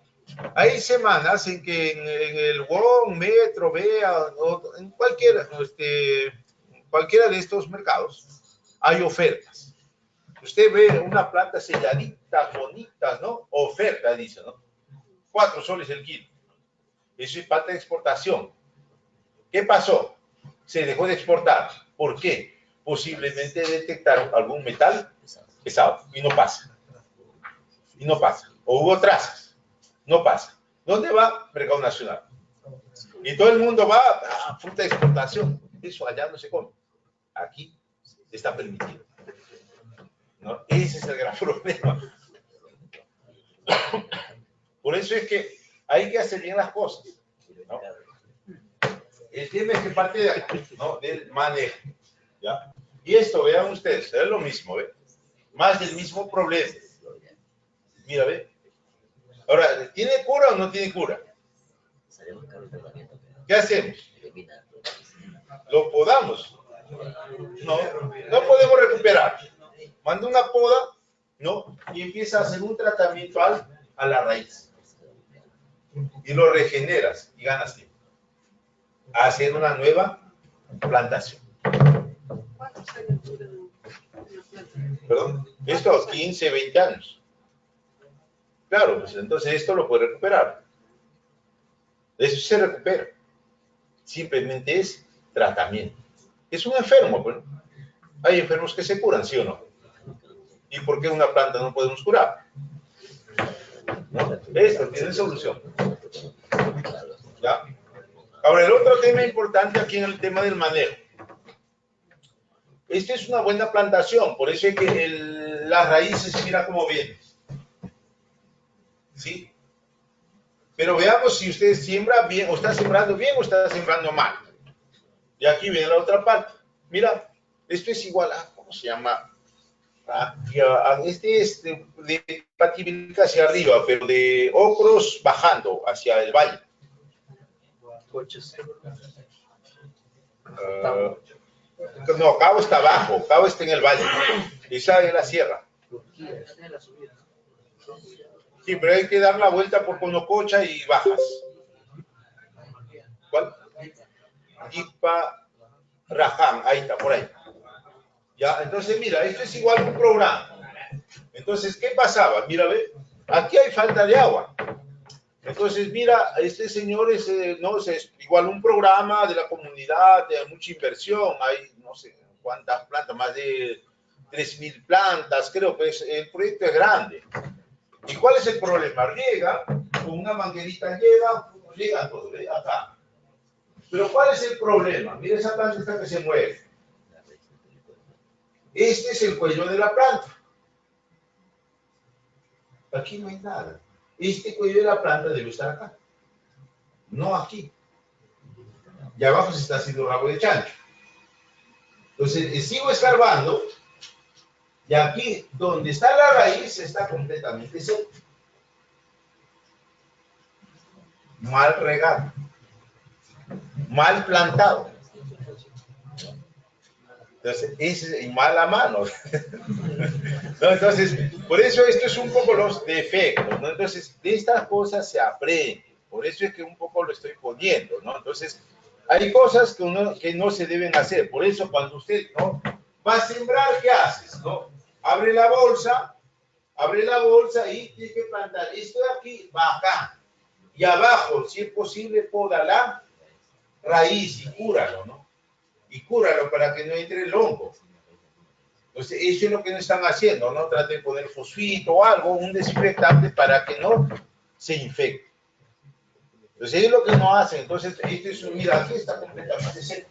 hay semanas en que en el WOM, Metro, Vea, o en cualquiera de estos mercados, hay ofertas. Usted ve una planta selladita, bonita, ¿no? Oferta, dice, ¿no? 4 soles el kilo. Eso es falta de exportación. ¿Qué pasó? Se dejó de exportar. ¿Por qué? Posiblemente detectaron algún metal pesado y no pasa. O hubo trazas. No pasa. ¿Dónde va? Mercado nacional. Y todo el mundo va a fruta de exportación. Eso allá no se come. Aquí está permitido. ¿No? Ese es el gran problema. Por eso es que hay que hacer bien las cosas, ¿no? El tema es que parte de acá, ¿no? Del manejo, ¿ya? Y esto, vean ustedes, es lo mismo, ¿ve? Más del mismo problema. Mira, ¿ve? Ahora, ¿tiene cura o no tiene cura? ¿Qué hacemos? ¿Lo podamos? No podemos recuperar. Manda una poda, ¿no? Y empieza a hacer un tratamiento a la raíz. Y lo regeneras y ganas tiempo. A hacer una nueva plantación. ¿Cuántos años dura Perdón, esto a 15, 20 años. Claro, pues entonces esto lo puede recuperar. Eso se recupera. Simplemente es tratamiento. Es un enfermo, pues. Hay enfermos que se curan, ¿sí o no? ¿Y por qué una planta no podemos curar? ¿No? Esto tiene solución. ¿Ya? Ahora, el otro tema importante aquí en el tema del manejo. Esta es una buena plantación, por eso es que las raíces, mira cómo vienen. ¿Sí? Pero veamos si usted siembra bien, o está sembrando bien, o está sembrando mal. Y aquí viene la otra parte. Mira, esto es igual a, ¿cómo se llama? Este es de Pativilca hacia arriba, pero de Ocros bajando hacia el valle. No, Cabo está abajo, Cabo está en el valle. Esa es la sierra. Sí, pero hay que dar la vuelta por Conococha y bajas. ¿Cuál? Ipa Raján, ahí está, por ahí. Ya, entonces mira, esto es igual un programa. Entonces, ¿qué pasaba? Mira, ve, aquí hay falta de agua. Entonces, mira, este señor es, no, es igual un programa de la comunidad, de mucha inversión, hay no sé cuántas plantas, más de 3.000 plantas, creo que el proyecto es grande. ¿Y cuál es el problema? Riega, con una manguerita llega todo, ¿ve? Acá. Pero ¿cuál es el problema? Mira esa planta esta que se mueve. Este es el cuello de la planta. Aquí no hay nada. Este cuello de la planta debe estar acá. No aquí. Y abajo se está haciendo rabo de chancho. Entonces, sigo escarbando. Y aquí, donde está la raíz, está completamente seco. Mal regado. Mal plantado. Entonces, es mala mano. ¿No? Entonces, por eso esto es un poco los defectos, ¿no? Entonces, de estas cosas se aprende. Por eso es que un poco lo estoy poniendo, ¿no? Entonces, hay cosas que no se deben hacer. Por eso, cuando usted, ¿no?, va a sembrar, ¿qué haces? ¿No? Abre la bolsa y tiene que plantar. Esto de aquí va acá. Y abajo, si es posible, poda la raíz y cúralo, ¿no? Y cúralo para que no entre el hongo. Entonces, eso es lo que no están haciendo, ¿no? Traten de poner fosfito o algo, un desinfectante para que no se infecte. Entonces, es lo que no hacen. Entonces, esto es, mira, aquí está completamente seco.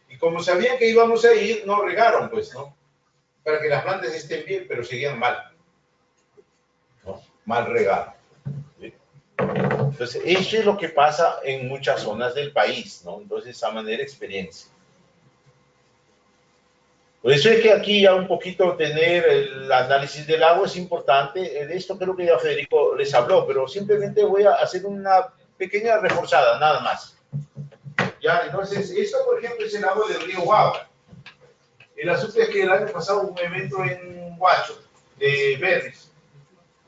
Y como sabían que íbamos a ir, no regaron, pues, ¿no? Para que las plantas estén bien, pero seguían mal. ¿No? Mal regado. ¿Sí? Entonces, eso es lo que pasa en muchas zonas del país, ¿no? Entonces, a manera de experiencia. Por eso es que aquí ya un poquito tener el análisis del agua es importante. De esto creo que ya Federico les habló, pero simplemente voy a hacer una pequeña reforzada, nada más. Ya, entonces, esto por ejemplo es el agua del río Guagua. El asunto es que el año pasado hubo un evento en Huacho, de berries.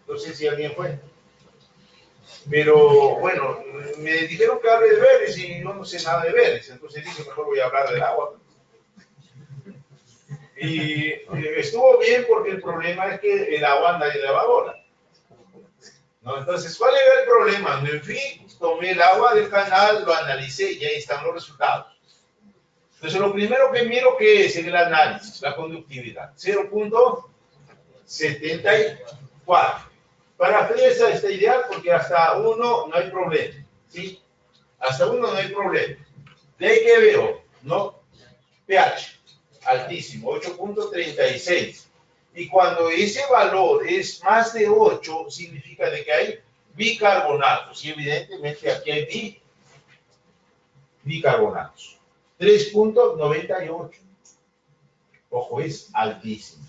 No sé si alguien fue. Pero bueno, me dijeron que hable de berries y yo no sé nada de berries. Entonces dije, mejor voy a hablar del agua. Y estuvo bien porque el problema es que el agua nadie le va bola. ¿No? Entonces, ¿cuál era el problema? Me fui, tomé el agua del canal, lo analicé y ahí están los resultados. Entonces, lo primero que miro que es en el análisis, la conductividad, 0.74. Para fresa está ideal porque hasta 1 no hay problema, ¿sí? Hasta 1 no hay problema. De ahí que veo, ¿no? pH. Altísimo, 8.36. Y cuando ese valor es más de 8, significa de que hay bicarbonatos. Y evidentemente aquí hay bicarbonatos. 3.98. Ojo, es altísimo.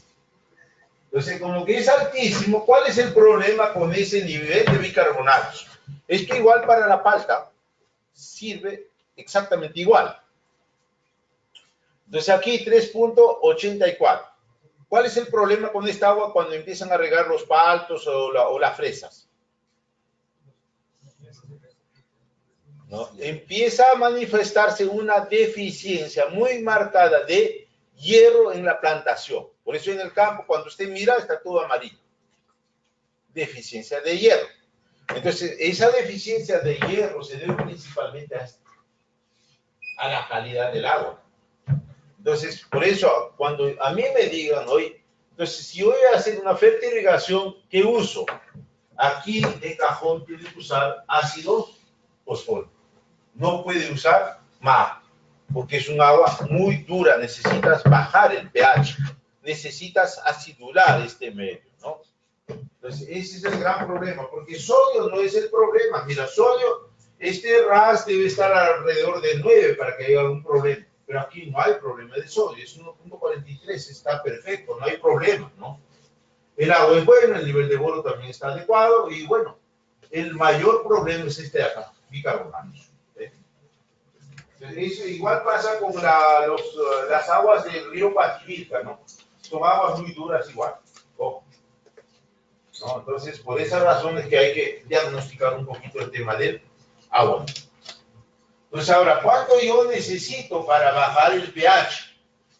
Entonces, como que es altísimo, ¿cuál es el problema con ese nivel de bicarbonatos? Es que igual para la palta sirve exactamente igual. Entonces aquí 3.84. ¿Cuál es el problema con esta agua cuando empiezan a regar los paltos o las fresas? ¿No? Empieza a manifestarse una deficiencia muy marcada de hierro en la plantación. Por eso en el campo, cuando usted mira, está todo amarillo. Deficiencia de hierro. Entonces, esa deficiencia de hierro se debe principalmente a la calidad del agua. Entonces, por eso, cuando a mí me digan, oye, entonces, si yo voy a hacer una fertirrigación, ¿qué uso? Aquí, de cajón, tiene que usar ácido fosfórico. No puede usar MAP, porque es un agua muy dura. Necesitas bajar el pH. Necesitas acidular este medio, ¿no? Entonces, ese es el gran problema, porque sodio no es el problema. Mira, sodio, este RAS debe estar alrededor de 9 para que haya algún problema. Pero aquí no hay problema de sodio, es 1.43, está perfecto, no hay problema, ¿no? El agua es bueno, el nivel de boro también está adecuado y bueno, el mayor problema es este de acá, bicarbonatos. Eso igual pasa con las aguas del río Pativilca, ¿no? Son aguas muy duras igual. Ojo. ¿No? Entonces, por esas razones que hay que diagnosticar un poquito el tema del agua. Entonces, ahora, ¿cuánto yo necesito para bajar el pH?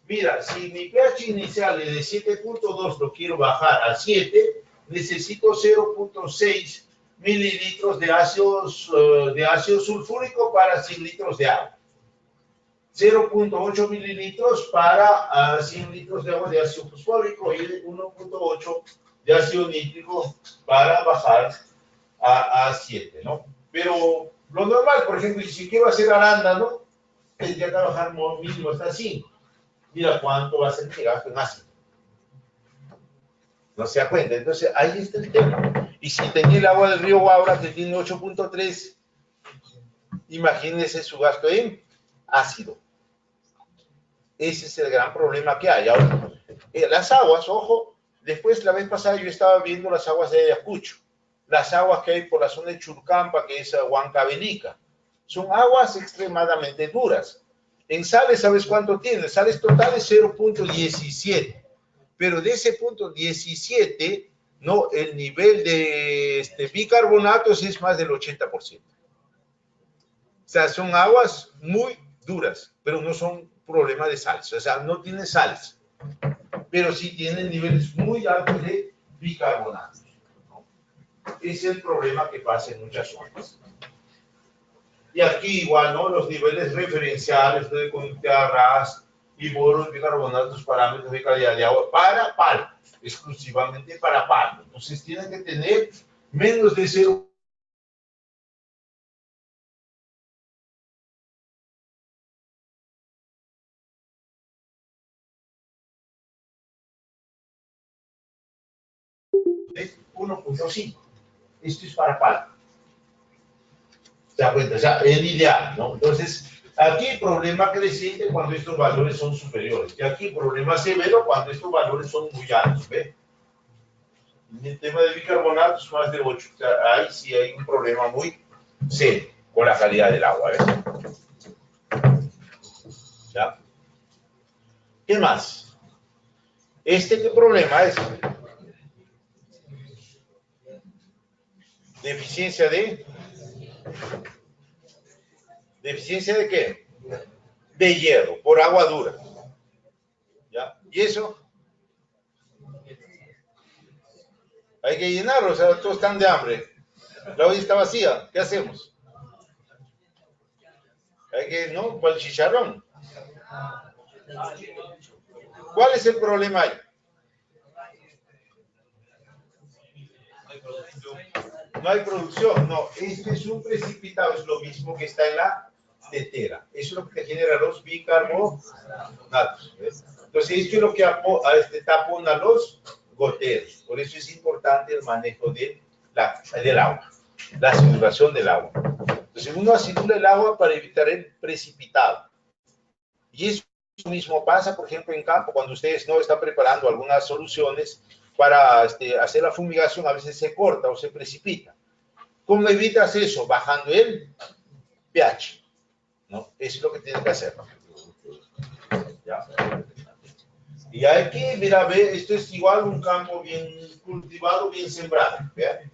Mira, si mi pH inicial es de 7.2, lo quiero bajar a 7, necesito 0.6 mililitros de ácido sulfúrico para 100 litros de agua. 0.8 mililitros para 100 litros de agua de ácido fosfórico y 1.8 de ácido nítrico para bajar a 7, ¿no? Pero lo normal, por ejemplo, si quiero hacer arándano, tendría que bajar mínimo hasta 5. Mira cuánto va a ser mi gasto en ácido. No se da cuenta. Entonces, ahí está el tema. Y si tenía el agua del río Guaura, que tiene 8.3, imagínense su gasto en ácido. Ese es el gran problema que hay. Ahora, las aguas, ojo, después la vez pasada yo estaba viendo las aguas de Ayacucho, las aguas que hay por la zona de Churcampa, que es Huancavelica. Son aguas extremadamente duras. En sales, ¿sabes cuánto tiene? Sales totales 0.17. Pero de ese punto 17, no, el nivel de bicarbonatos es más del 80%. O sea, son aguas muy duras, pero no son problema de sales. O sea, no tienen sales, pero sí tienen niveles muy altos de bicarbonatos, ¿no? Es el problema que pasa en muchas zonas. Y aquí igual, ¿no? Los niveles referenciales de conductividad RAS y boros, bicarbonatos, parámetros de calidad de agua para PAL, exclusivamente para PAL. Entonces tienen que tener menos de 0. ¿Eh? 1.5. Esto es para PAL. ¿Se da cuenta? O sea, el ideal, ¿no? Entonces, aquí problema creciente cuando estos valores son superiores. Y aquí problema severo cuando estos valores son muy altos, ¿ve? En el tema de bicarbonatos, más de 8. O sea, ahí sí hay un problema muy serio con la calidad del agua, ¿ves? ¿Ya? ¿Qué más? ¿Qué problema es? Deficiencia de... ¿Deficiencia de qué? De hierro, por agua dura. ¿Ya? ¿Y eso? Hay que llenarlo, o sea, todos están de hambre. La olla está vacía, ¿qué hacemos? Hay que, ¿no? Para el chicharrón. ¿Cuál es el problema ahí? No hay producción, no. Este es un precipitado, es lo mismo que está en la tetera. Eso es lo que te genera los bicarbonatos. ¿Ves? Entonces, esto es lo que tapona los goteros. Por eso es importante el manejo del agua, la acidulación del agua. Entonces, uno acidula el agua para evitar el precipitado. Y eso mismo pasa, por ejemplo, en campo, cuando ustedes no están preparando algunas soluciones para hacer la fumigación, a veces se corta o se precipita. ¿Cómo evitas eso? Bajando el pH, ¿no? Eso es lo que tienen que hacer. ¿Ya? Y aquí, mira, ve, esto es igual un campo bien cultivado, bien sembrado. ¿Vean?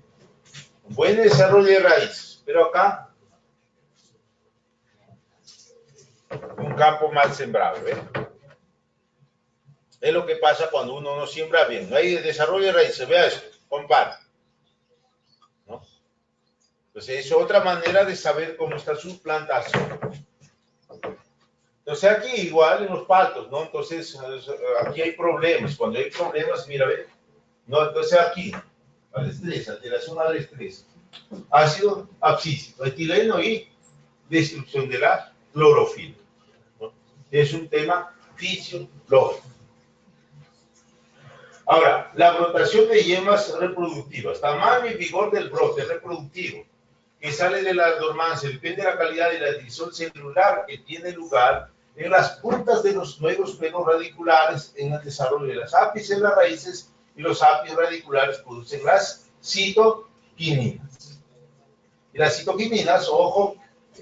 Un buen desarrollo de raíces. Pero acá, un campo mal sembrado. ¿Ve? Es lo que pasa cuando uno no siembra bien. No hay desarrollo de raíces. Vea esto, compara, ¿no? Entonces, es otra manera de saber cómo está su plantación. Entonces, aquí igual en los paltos, ¿no? Entonces, aquí hay problemas. Cuando hay problemas, mira, ve, ¿no? Entonces, aquí, al estrés, alteración al estrés, ácido abscísico, etileno y destrucción de la clorofila, ¿no? Es un tema fisiológico. Ahora, la brotación de yemas reproductivas, tamaño y vigor del brote reproductivo que sale de la dormancia depende de la calidad de la división celular que tiene lugar en las puntas de los nuevos pelos radiculares en el desarrollo de las ápices en las raíces, y los ápices radiculares producen las citoquininas. Y las citoquininas, ojo,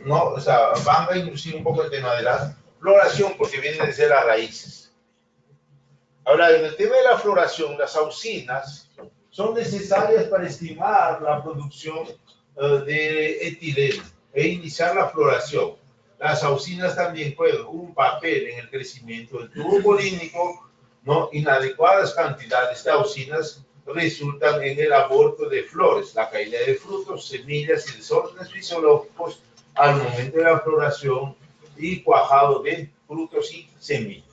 no, o sea, van a inducir un poco el tema de la floración porque vienen desde las raíces. Ahora, en el tema de la floración, las auxinas son necesarias para estimar la producción de etileno e iniciar la floración. Las auxinas también juegan un papel en el crecimiento del tubo polínico, ¿no? Inadecuadas cantidades de auxinas resultan en el aborto de flores, la caída de frutos, semillas y desórdenes fisiológicos al momento de la floración y cuajado de frutos y semillas.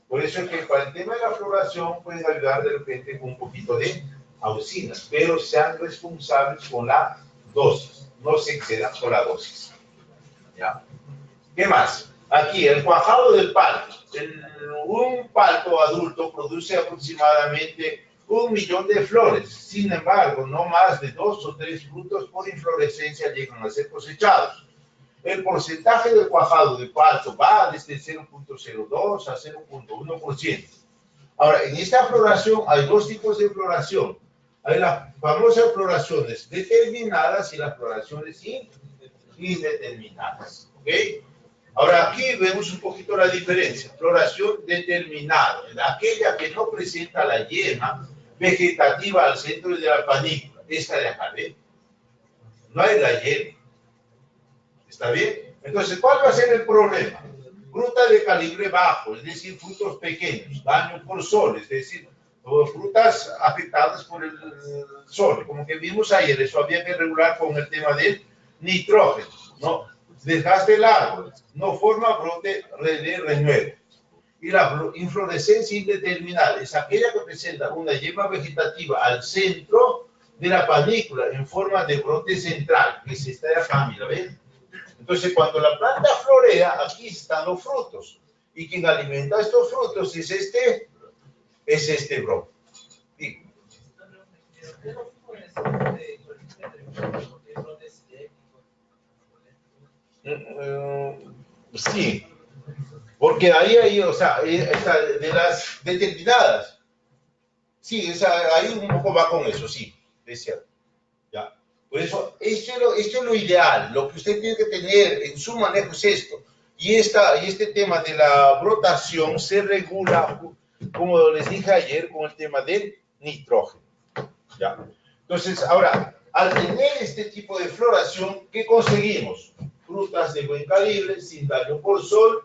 Por eso es que para el tema de la floración pueden ayudar de repente con un poquito de auxinas, pero sean responsables con la dosis, no se excedan con la dosis. ¿Ya? ¿Qué más? Aquí, el cuajado del palto. Un palto adulto produce aproximadamente 1 millón de flores. Sin embargo, no más de 2 o 3 frutos por inflorescencia llegan a ser cosechados. El porcentaje del cuajado de palto va desde 0.02 a 0.1%. Ahora, en esta floración hay dos tipos de floración. Hay las famosas floraciones determinadas y las floraciones indeterminadas. ¿Ok? Ahora, aquí vemos un poquito la diferencia. Floración determinada, aquella que no presenta la yema vegetativa al centro de la panícula. Esta de acá, ¿ven? No hay la yema. ¿Está bien? Entonces, ¿cuál va a ser el problema? Fruta de calibre bajo, es decir, frutos pequeños, daño por sol, es decir, frutas afectadas por el sol, como que vimos ayer, eso había que regular con el tema del nitrógeno, ¿no? Desgaste del árbol, no forma brote de renuevo. Y la inflorescencia indeterminada es aquella que presenta una yema vegetativa al centro de la panícula en forma de brote central, que es esta de acá, mira, ¿ven? Entonces, cuando la planta florea, aquí están los frutos. Y quien alimenta estos frutos es este brote. Sí, porque ahí, o sea, de las determinadas. Sí, ahí un poco va con eso, sí, es cierto. ¿Ya? Por eso, esto es lo ideal. Lo que usted tiene que tener en su manejo es esto. Y este tema de la brotación se regula, como les dije ayer, con el tema del nitrógeno. ¿Ya? Entonces, ahora, al tener este tipo de floración, ¿qué conseguimos? Frutas de buen calibre, sin daño por sol,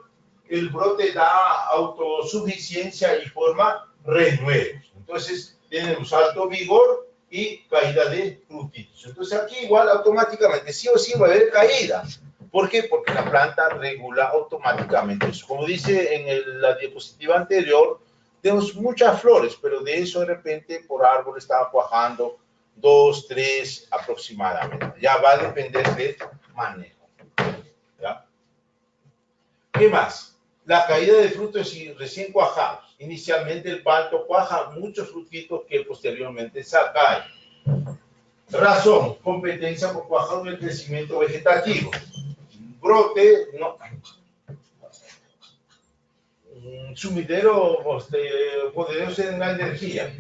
el brote da autosuficiencia y forma renuevos. Entonces, tenemos alto vigor y caída de frutitos. Entonces, aquí igual automáticamente, sí o sí va a haber caída. ¿Por qué? Porque la planta regula automáticamente eso. Como dice en la diapositiva anterior, tenemos muchas flores, pero de eso de repente por árbol estaba cuajando 2, 3 aproximadamente. Ya va a depender del manejo. ¿Ya? ¿Qué más? La caída de frutos recién cuajados. Inicialmente el palto cuaja muchos frutitos que posteriormente caen. Razón, competencia por cuajado del crecimiento vegetativo. Brote, no. Sumidero poderoso en la energía.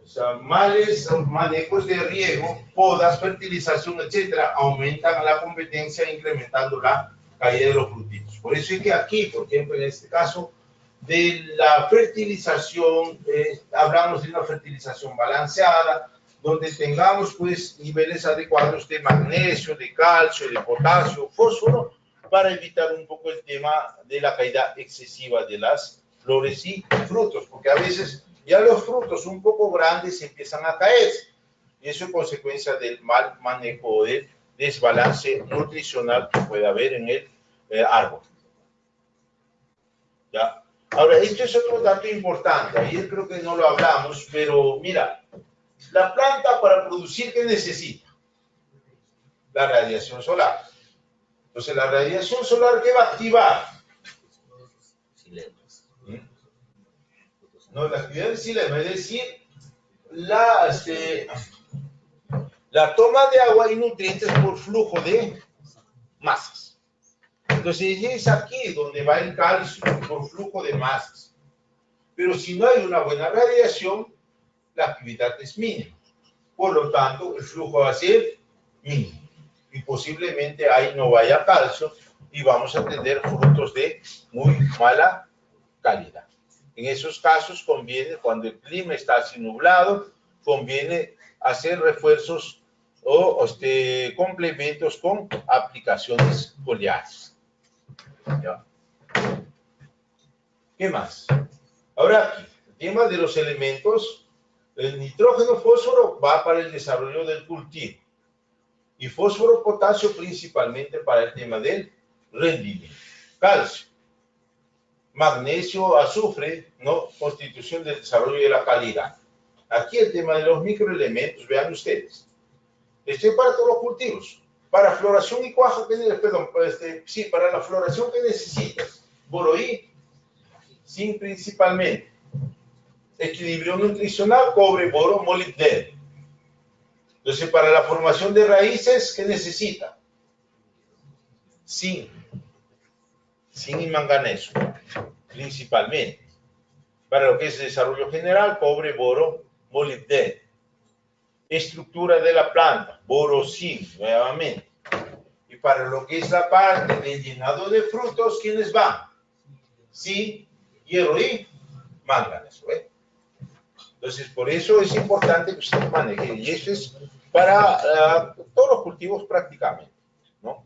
O sea, males, manejos de riego, podas, fertilización, etcétera, aumentan la competencia incrementando la caída de los frutitos. Por eso es que aquí, por ejemplo, en este caso de la fertilización, hablamos de una fertilización balanceada, donde tengamos pues niveles adecuados de magnesio, de calcio, de potasio, fósforo, para evitar un poco el tema de la caída excesiva de las flores y frutos, porque a veces ya los frutos un poco grandes empiezan a caerse. Y eso es consecuencia del mal manejo o del desbalance nutricional que puede haber en el árbol. ¿Ya? Ahora, esto es otro dato importante. Ayer creo que no lo hablamos, pero mira, la planta para producir, ¿qué necesita? La radiación solar. Entonces, la radiación solar, ¿qué va a activar? No, la actividad del xilema, es decir, la toma de agua y nutrientes por flujo de masas. Entonces, es aquí donde va el calcio, por flujo de masas. Pero si no hay una buena radiación, la actividad es mínima. Por lo tanto, el flujo va a ser mínimo. Y posiblemente ahí no vaya calcio y vamos a tener frutos de muy mala calidad. En esos casos conviene, cuando el clima está así nublado, conviene hacer refuerzos o complementos con aplicaciones foliares. ¿Ya? ¿Qué más? Ahora aquí, el tema de los elementos, el nitrógeno, fósforo va para el desarrollo del cultivo y fósforo, potasio principalmente para el tema del rendimiento. Calcio, magnesio, azufre, ¿no? Constitución del desarrollo de la calidad. Aquí el tema de los microelementos, vean ustedes. Este es para todos los cultivos. Para floración y cuajo, para la floración que necesitas. Boroí, zinc principalmente. Equilibrio nutricional, cobre, boro, molibdeno. Entonces, para la formación de raíces, ¿qué necesita? Zinc. Zinc y manganeso, principalmente. Para lo que es el desarrollo general, cobre, boro, molibdeno. Estructura de la planta, boro, zinc, nuevamente. Y para lo que es la parte del llenado de frutos, ¿quiénes van? Zinc, hierro y manganeso. Entonces, por eso es importante que usted maneje. Y eso es para todos los cultivos prácticamente, ¿no?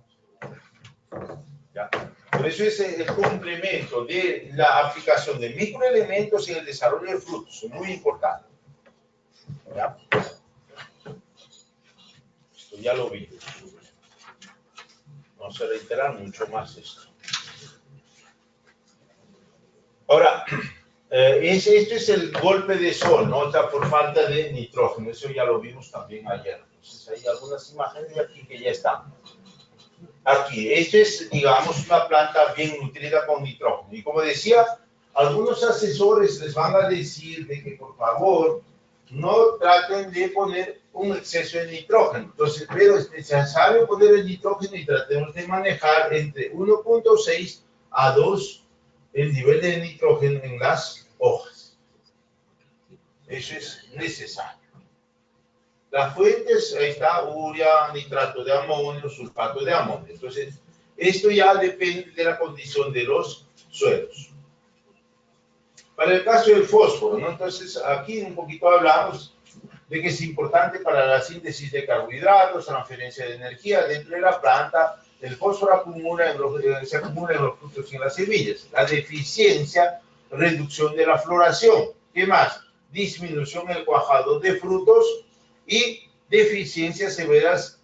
¿Ya? Por eso es el complemento de la aplicación de microelementos en el desarrollo de frutos. Es muy importante. ¿Ya? Esto ya lo vi. No se reiterar mucho más esto. Ahora, este es el golpe de sol, ¿no? Está por falta de nitrógeno. Eso ya lo vimos también ayer. Entonces, hay algunas imágenes de aquí que ya están. Aquí, esto es, digamos, una planta bien nutrida con nitrógeno. Y como decía, algunos asesores les van a decir de que, por favor, no traten de poner un exceso de nitrógeno. Entonces, pero es necesario poner el nitrógeno y tratemos de manejar entre 1.6 a 2 el nivel de nitrógeno en las hojas. Eso es necesario. Las fuentes, ahí está, urea, nitrato de amonio, sulfato de amonio. Entonces, esto ya depende de la condición de los suelos. Para el caso del fósforo, ¿no? Entonces, aquí un poquito hablamos de que es importante para la síntesis de carbohidratos, transferencia de energía dentro de la planta. El fósforo se acumula en los frutos y en las semillas. La deficiencia, reducción de la floración. ¿Qué más? Disminución en el cuajado de frutos y deficiencias severas.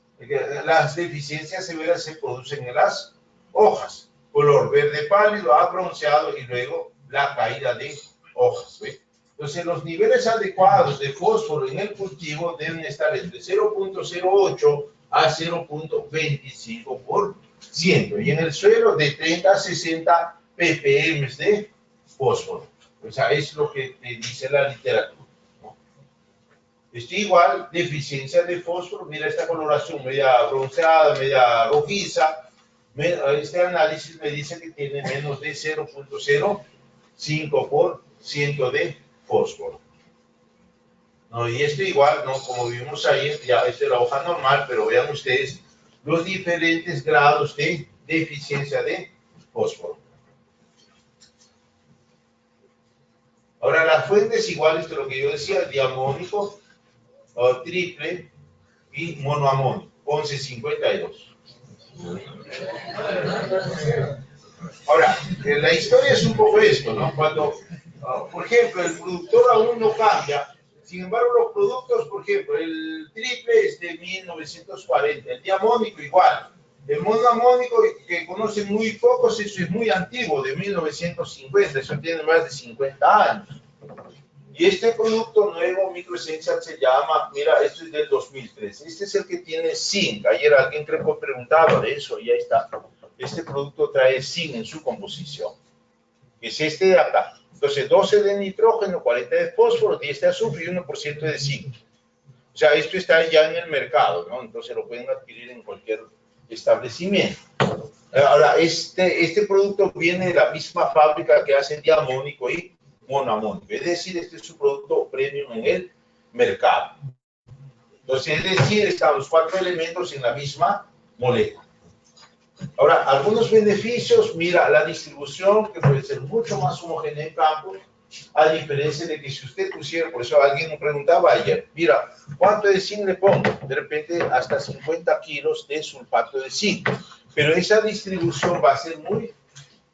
Las deficiencias severas se producen en las hojas. Color verde pálido, bronceado y luego la caída de hojas. ¿Ve? Entonces, los niveles adecuados de fósforo en el cultivo deben estar entre 0.08 a 0.25%. Y en el suelo de 30 a 60 ppm de fósforo. O sea, es lo que dice la literatura, ¿no? Esto igual, deficiencia de fósforo. Mira esta coloración media bronceada, media rojiza. Este análisis me dice que tiene menos de 0.05% de fósforo. No, y esto igual, ¿no? Como vimos ahí, ya esta es la hoja normal, pero vean ustedes los diferentes grados de deficiencia de fósforo. Ahora, las fuentes iguales que lo que yo decía, diamónico, triple y monoamónico, 1152. Ahora, la historia es un poco esto, ¿no? Cuando, por ejemplo, el productor aún no cambia, sin embargo, los productos, por ejemplo, el triple es de 1940, el diamónico igual. El monoamónico, que conocen muy pocos, eso es muy antiguo, de 1950, eso tiene más de 50 años. Y este producto nuevo, Microessential, se llama, mira, esto es del 2003. Este es el que tiene zinc. Ayer alguien creo que preguntaba de eso, y ahí está. Este producto trae zinc en su composición. Es este de acá. Entonces, 12 de nitrógeno, 40 de fósforo, 10 de azufre y 1% de zinc. O sea, esto está ya en el mercado, ¿no? Entonces lo pueden adquirir en cualquier establecimiento. Ahora, este producto viene de la misma fábrica que hace diamónico y monoamónico. Es decir, este es su producto premium en el mercado. Entonces, es decir, están los 4 elementos en la misma molécula. Ahora, algunos beneficios, mira, la distribución, que puede ser mucho más homogénea en campo, a diferencia de que si usted pusiera, por eso alguien me preguntaba ayer, mira, ¿cuánto de zinc le pongo? De repente, hasta 50 kilos de sulfato de zinc. Pero esa distribución va a ser muy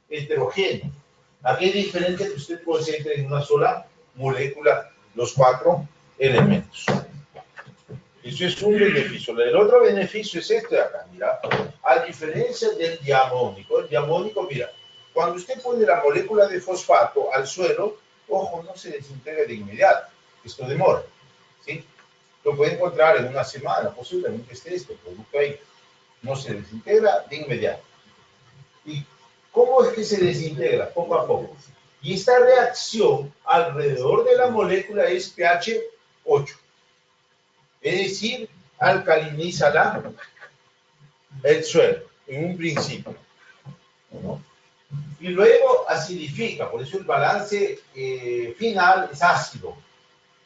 heterogénea. Aquí es diferente que usted concentre en una sola molécula los 4 elementos. Eso es un beneficio. El otro beneficio es este de acá, mira. A diferencia del diamónico, el diamónico, mira, cuando usted pone la molécula de fosfato al suelo, ojo, no se desintegra de inmediato. Esto demora, ¿sí? Lo puede encontrar en una semana, posiblemente esté este producto ahí. No se desintegra de inmediato. ¿Y cómo es que se desintegra? Poco a poco. Y esta reacción alrededor de la molécula es pH 8. Es decir, alcaliniza el suelo en un principio, ¿no? Y luego acidifica, por eso el balance final es ácido.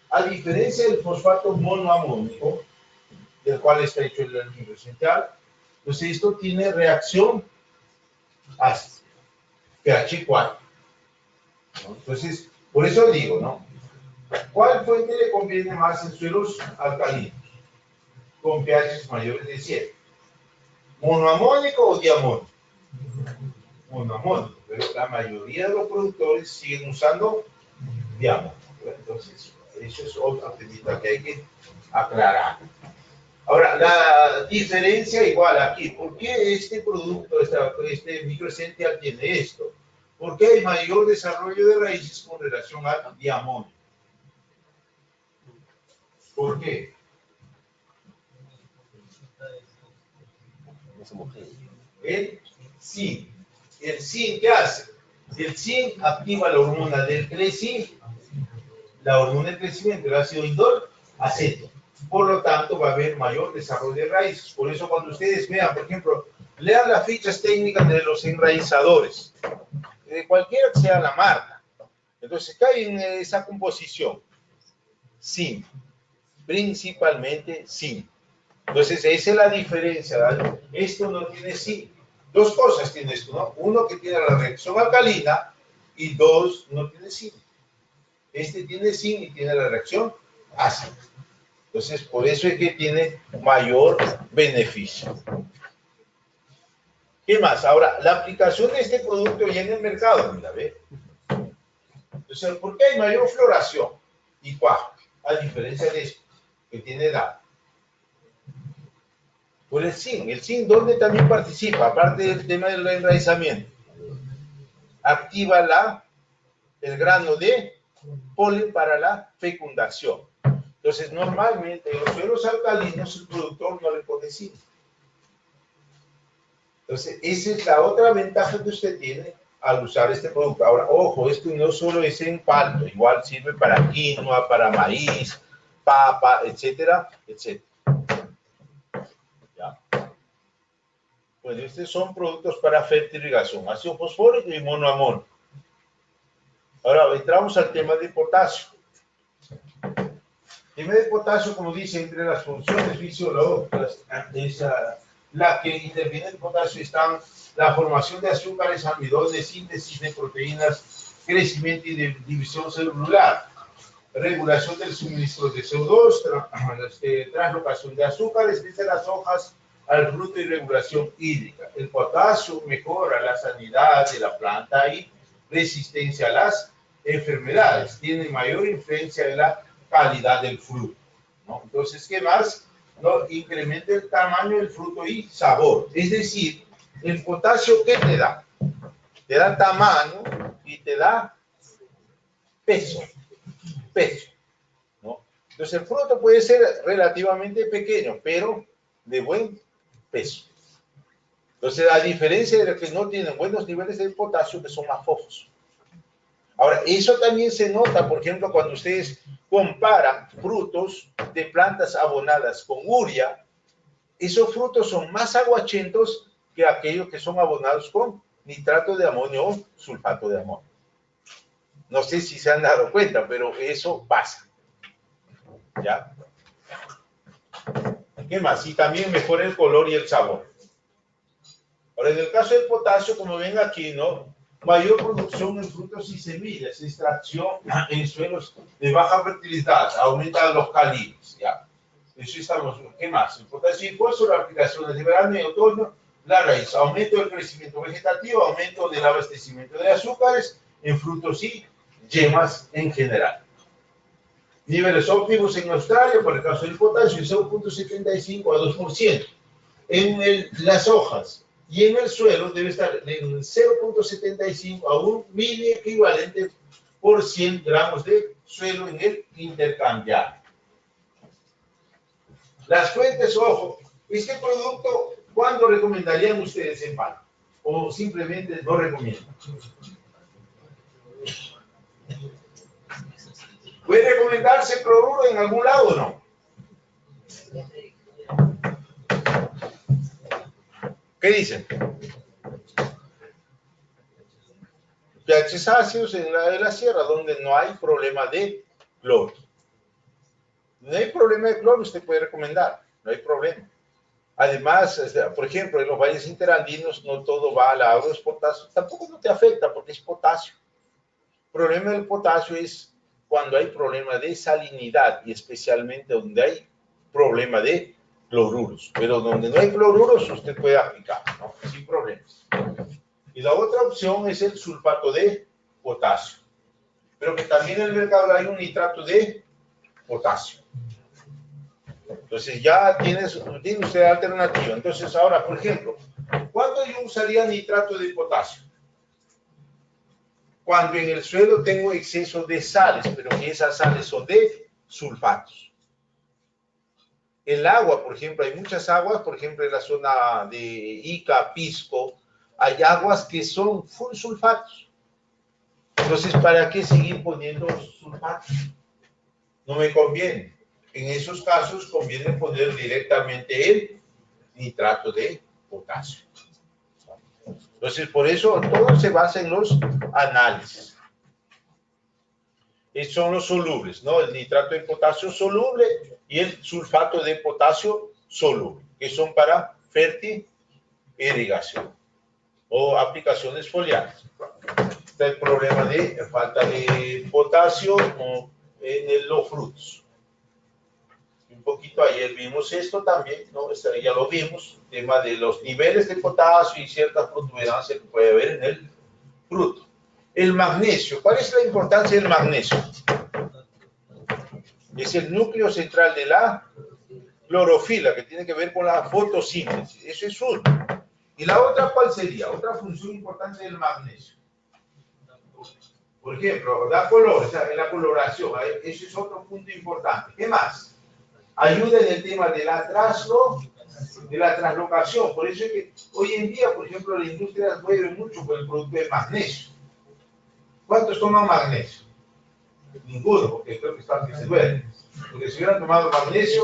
A diferencia del fosfato monoamónico, del cual está hecho el Microessential, pues esto tiene reacción ácida, pH 4. ¿No? Entonces, por eso digo, ¿no? ¿Cuál fuente le conviene más en suelos alcalinos? Con pH mayores de 7. ¿Monoamónico o diamónico? Monoamónico, pero la mayoría de los productores siguen usando diamónico. Entonces, eso es otra temita que hay que aclarar. Ahora, la diferencia igual aquí, ¿por qué este producto, este Microessential tiene esto? Porque hay mayor desarrollo de raíces con relación al diamónico. ¿Por qué? El zinc. ¿El zinc qué hace? El zinc activa la hormona del crecimiento, la hormona del crecimiento, el ácido indol aceto. Por lo tanto, va a haber mayor desarrollo de raíces. Por eso, cuando ustedes vean, por ejemplo, lean las fichas técnicas de los enraizadores, de cualquiera que sea la marca. Entonces, cae en esa composición. Zinc. Principalmente zinc. Entonces, esa es la diferencia, ¿vale? Esto no tiene zinc. Dos cosas tiene esto, ¿no? Uno, que tiene la reacción alcalina, y dos, no tiene zinc. Este tiene zinc y tiene la reacción ácida. Entonces, por eso es que tiene mayor beneficio. ¿Qué más? Ahora, la aplicación de este producto ya en el mercado, mira, ¿ve? Entonces, ¿por qué hay mayor floración y cuajo? A diferencia de esto, que tiene edad. Por el zinc, ¿dónde también participa? Aparte del tema del enraizamiento. Activa el grano de polen para la fecundación. Entonces, normalmente en los suelos alcalinos el productor no le pone zinc. Entonces, esa es la otra ventaja que usted tiene al usar este producto. Ahora, ojo, esto no solo es en palto, igual sirve para quinoa, para maíz, papa, etcétera, etcétera. ¿Ya? Pues estos son productos para fertilización, ácido fosfórico y monoamónico. Ahora, entramos al tema de potasio. El tema de potasio, como dice, entre las funciones fisiológicas, la que interviene el potasio están la formación de azúcares, almidones, síntesis de proteínas, crecimiento y división celular, regulación del suministro de CO2, translocación de azúcares desde las hojas al fruto y regulación hídrica. El potasio mejora la sanidad de la planta y resistencia a las enfermedades. Tiene mayor influencia en la calidad del fruto, ¿no? Entonces, ¿qué más? ¿No? Incrementa el tamaño del fruto y sabor. Es decir, el potasio, ¿qué te da? Te da tamaño y te da peso, ¿no? Entonces, el fruto puede ser relativamente pequeño, pero de buen peso. Entonces, a diferencia de los que no tienen buenos niveles de potasio, que son más fofos. Ahora, eso también se nota, por ejemplo, cuando ustedes comparan frutos de plantas abonadas con urea, esos frutos son más aguachentos que aquellos que son abonados con nitrato de amonio o sulfato de amonio. No sé si se han dado cuenta, pero eso pasa. ¿Ya? ¿Qué más? Y también mejora el color y el sabor. Ahora, en el caso del potasio, como ven aquí, ¿no? Mayor producción en frutos y semillas, extracción en suelos de baja fertilidad, aumenta los calibles, ¿ya? Eso estamos, ¿qué más? El potasio y fósforo, aplicaciones de verano y otoño, la raíz, aumento del crecimiento vegetativo, aumento del abastecimiento de azúcares en frutos y yemas en general. Niveles óptimos en Australia, por el caso del potasio, 0.75 a 2%. En las hojas y en el suelo debe estar en 0.75 a un mini equivalente por 100 gramos de suelo en el intercambiable. Las fuentes, ojo, este producto, ¿cuándo recomendarían ustedes en pan? ¿O simplemente no recomiendan? ¿Puede recomendarse cloruro en algún lado o no? ¿Qué dicen? pHs ácidos en la sierra, donde no hay problema de cloro. No hay problema de cloro, usted puede recomendar, no hay problema. Además, por ejemplo, en los valles interandinos no todo va al agua, es potasio. Tampoco no te afecta porque es potasio. El problema del potasio es cuando hay problema de salinidad y especialmente donde hay problema de cloruros. Pero donde no hay cloruros, usted puede aplicar, ¿no? Sin problemas. Y la otra opción es el sulfato de potasio. Pero que también en el mercado hay un nitrato de potasio. Entonces ya tiene usted alternativa. Entonces ahora, por ejemplo, ¿cuándo yo usaría nitrato de potasio? Cuando en el suelo tengo exceso de sales, pero que esas sales son de sulfatos. El agua, por ejemplo, hay muchas aguas, por ejemplo, en la zona de Ica, Pisco, hay aguas que son full sulfatos. Entonces, ¿para qué seguir poniendo sulfatos? No me conviene. En esos casos conviene poner directamente el nitrato de potasio. Entonces, por eso todo se basa en los análisis. Estos son los solubles, ¿no? El nitrato de potasio soluble y el sulfato de potasio soluble, que son para fertirrigación o aplicaciones foliares. Está el problema de falta de potasio en los frutos. Un poquito ayer vimos esto también, ¿no? Ya lo vimos, el tema de los niveles de potasio y cierta protuberancia que puede haber en el fruto. El magnesio, ¿cuál es la importancia del magnesio? Es el núcleo central de la clorofila, que tiene que ver con la fotosíntesis. Eso es uno. ¿Y la otra cuál sería? Otra función importante del magnesio. Por ejemplo, da color, o sea, en la coloración. Eso es otro punto importante. ¿Qué más? Ayuda en el tema de la translocación. Por eso es que hoy en día, por ejemplo, la industria mueve mucho con el producto de magnesio. ¿Cuántos toman magnesio? Ninguno, porque creo que están que se duermen. Porque si hubieran tomado magnesio,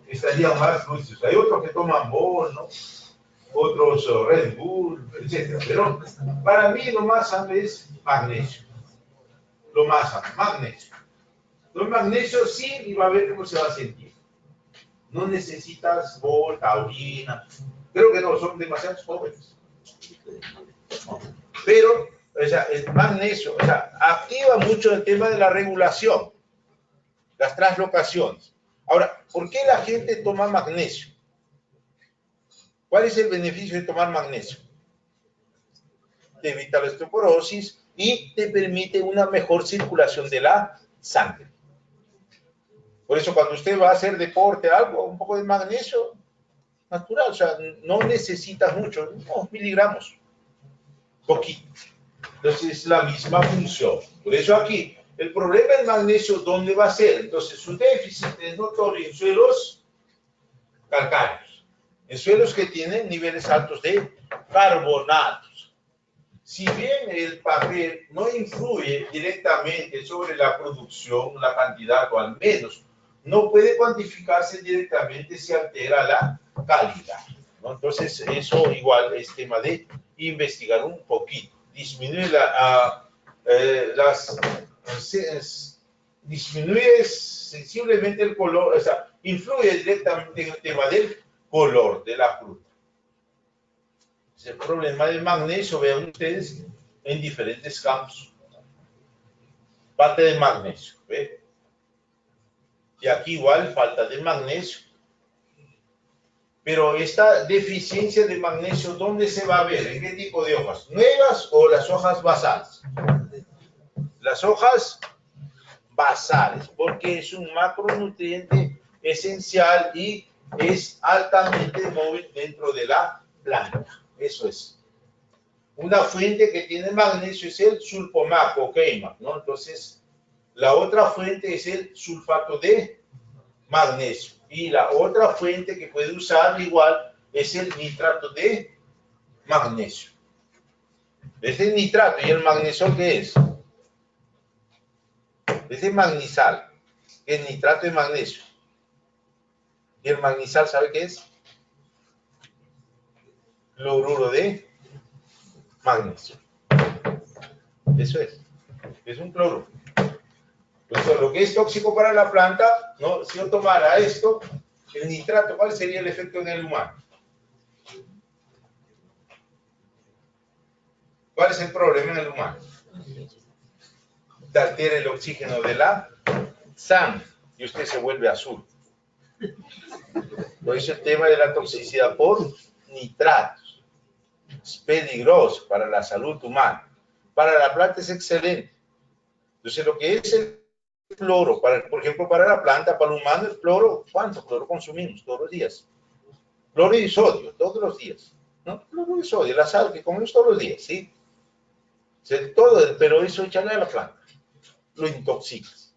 estarían más lucidos. Hay otros que toman Bol, ¿no? Otros Red Bull, etc. Pero para mí lo más sano es magnesio. Lo más sano, magnesio. El magnesio sí, y va a ver cómo se va a sentir. No necesitas Bol, taurina. Creo que no, son demasiados jóvenes. Pero, o sea, el magnesio, o sea, activa mucho el tema de la regulación, las translocaciones. Ahora, ¿por qué la gente toma magnesio? ¿Cuál es el beneficio de tomar magnesio? Te evita la osteoporosis y te permite una mejor circulación de la sangre. Por eso cuando usted va a hacer deporte, algo, un poco de magnesio, natural, o sea, no necesitas mucho, unos miligramos, poquito. Entonces es la misma función. Por eso aquí, el problema del magnesio, ¿dónde va a ser? Entonces su déficit es notorio en suelos calcáreos, en suelos que tienen niveles altos de carbonatos. Si bien el papel no influye directamente sobre la producción, la cantidad, o al menos no puede cuantificarse directamente, se altera la calidad, ¿no? Entonces, eso igual es tema de investigar un poquito. Disminuye disminuye sensiblemente el color, o sea, influye directamente en el tema del color de la fruta. Es el problema del magnesio, vean ustedes, en diferentes campos. Falta de magnesio, ¿ve? Y aquí igual falta de magnesio. Pero esta deficiencia de magnesio, ¿dónde se va a ver? ¿En qué tipo de hojas? ¿Nuevas o las hojas basales? Las hojas basales, porque es un macronutriente esencial y es altamente móvil dentro de la planta. Eso es. Una fuente que tiene magnesio es el sulfomaco o queima, ¿no? Entonces, la otra fuente es el sulfato de magnesio. Y la otra fuente que puede usar igual es el nitrato de magnesio. Es el nitrato y el magnesio, ¿qué es? Es el magnesal, el nitrato de magnesio. ¿Y el magnesal sabe qué es? Cloruro de magnesio. Eso es un cloruro. Entonces, lo que es tóxico para la planta, ¿no? Si yo tomara esto, el nitrato, ¿cuál sería el efecto en el humano? ¿Cuál es el problema en el humano? Te altera el oxígeno de la sangre y usted se vuelve azul. Por eso el tema de la toxicidad por nitratos es peligroso para la salud humana. Para la planta es excelente. Entonces, lo que es el cloro, por ejemplo, para la planta, para el humano, el cloro, ¿cuánto cloro consumimos todos los días? Cloro y sodio, todos los días, ¿no? Cloro y sodio, la sal que comemos todos los días, ¿sí? O sea, todo, pero eso échale a la planta, lo intoxicas.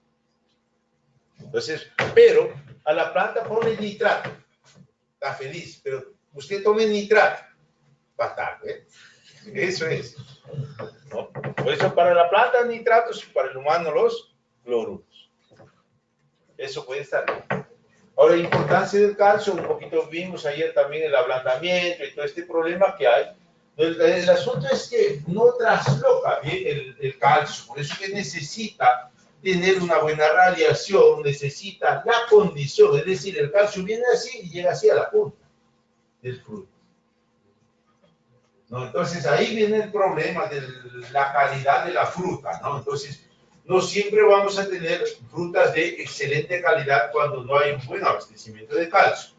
Entonces, pero a la planta pone nitrato, está feliz, pero usted tome nitrato, fatal, ¿eh? Eso es, ¿no? Por eso para la planta nitratos y para el humano los cloruros. Eso puede estar bien. Ahora, la importancia del calcio, un poquito vimos ayer también el ablandamiento y todo este problema que hay. El asunto es que no trasloca bien el calcio, por eso que necesita tener una buena radiación, necesita la condición, es decir, el calcio viene así y llega así a la punta del fruto. ¿No? Entonces ahí viene el problema de la calidad de la fruta, ¿no? Entonces no siempre vamos a tener frutas de excelente calidad cuando no hay un buen abastecimiento de calcio.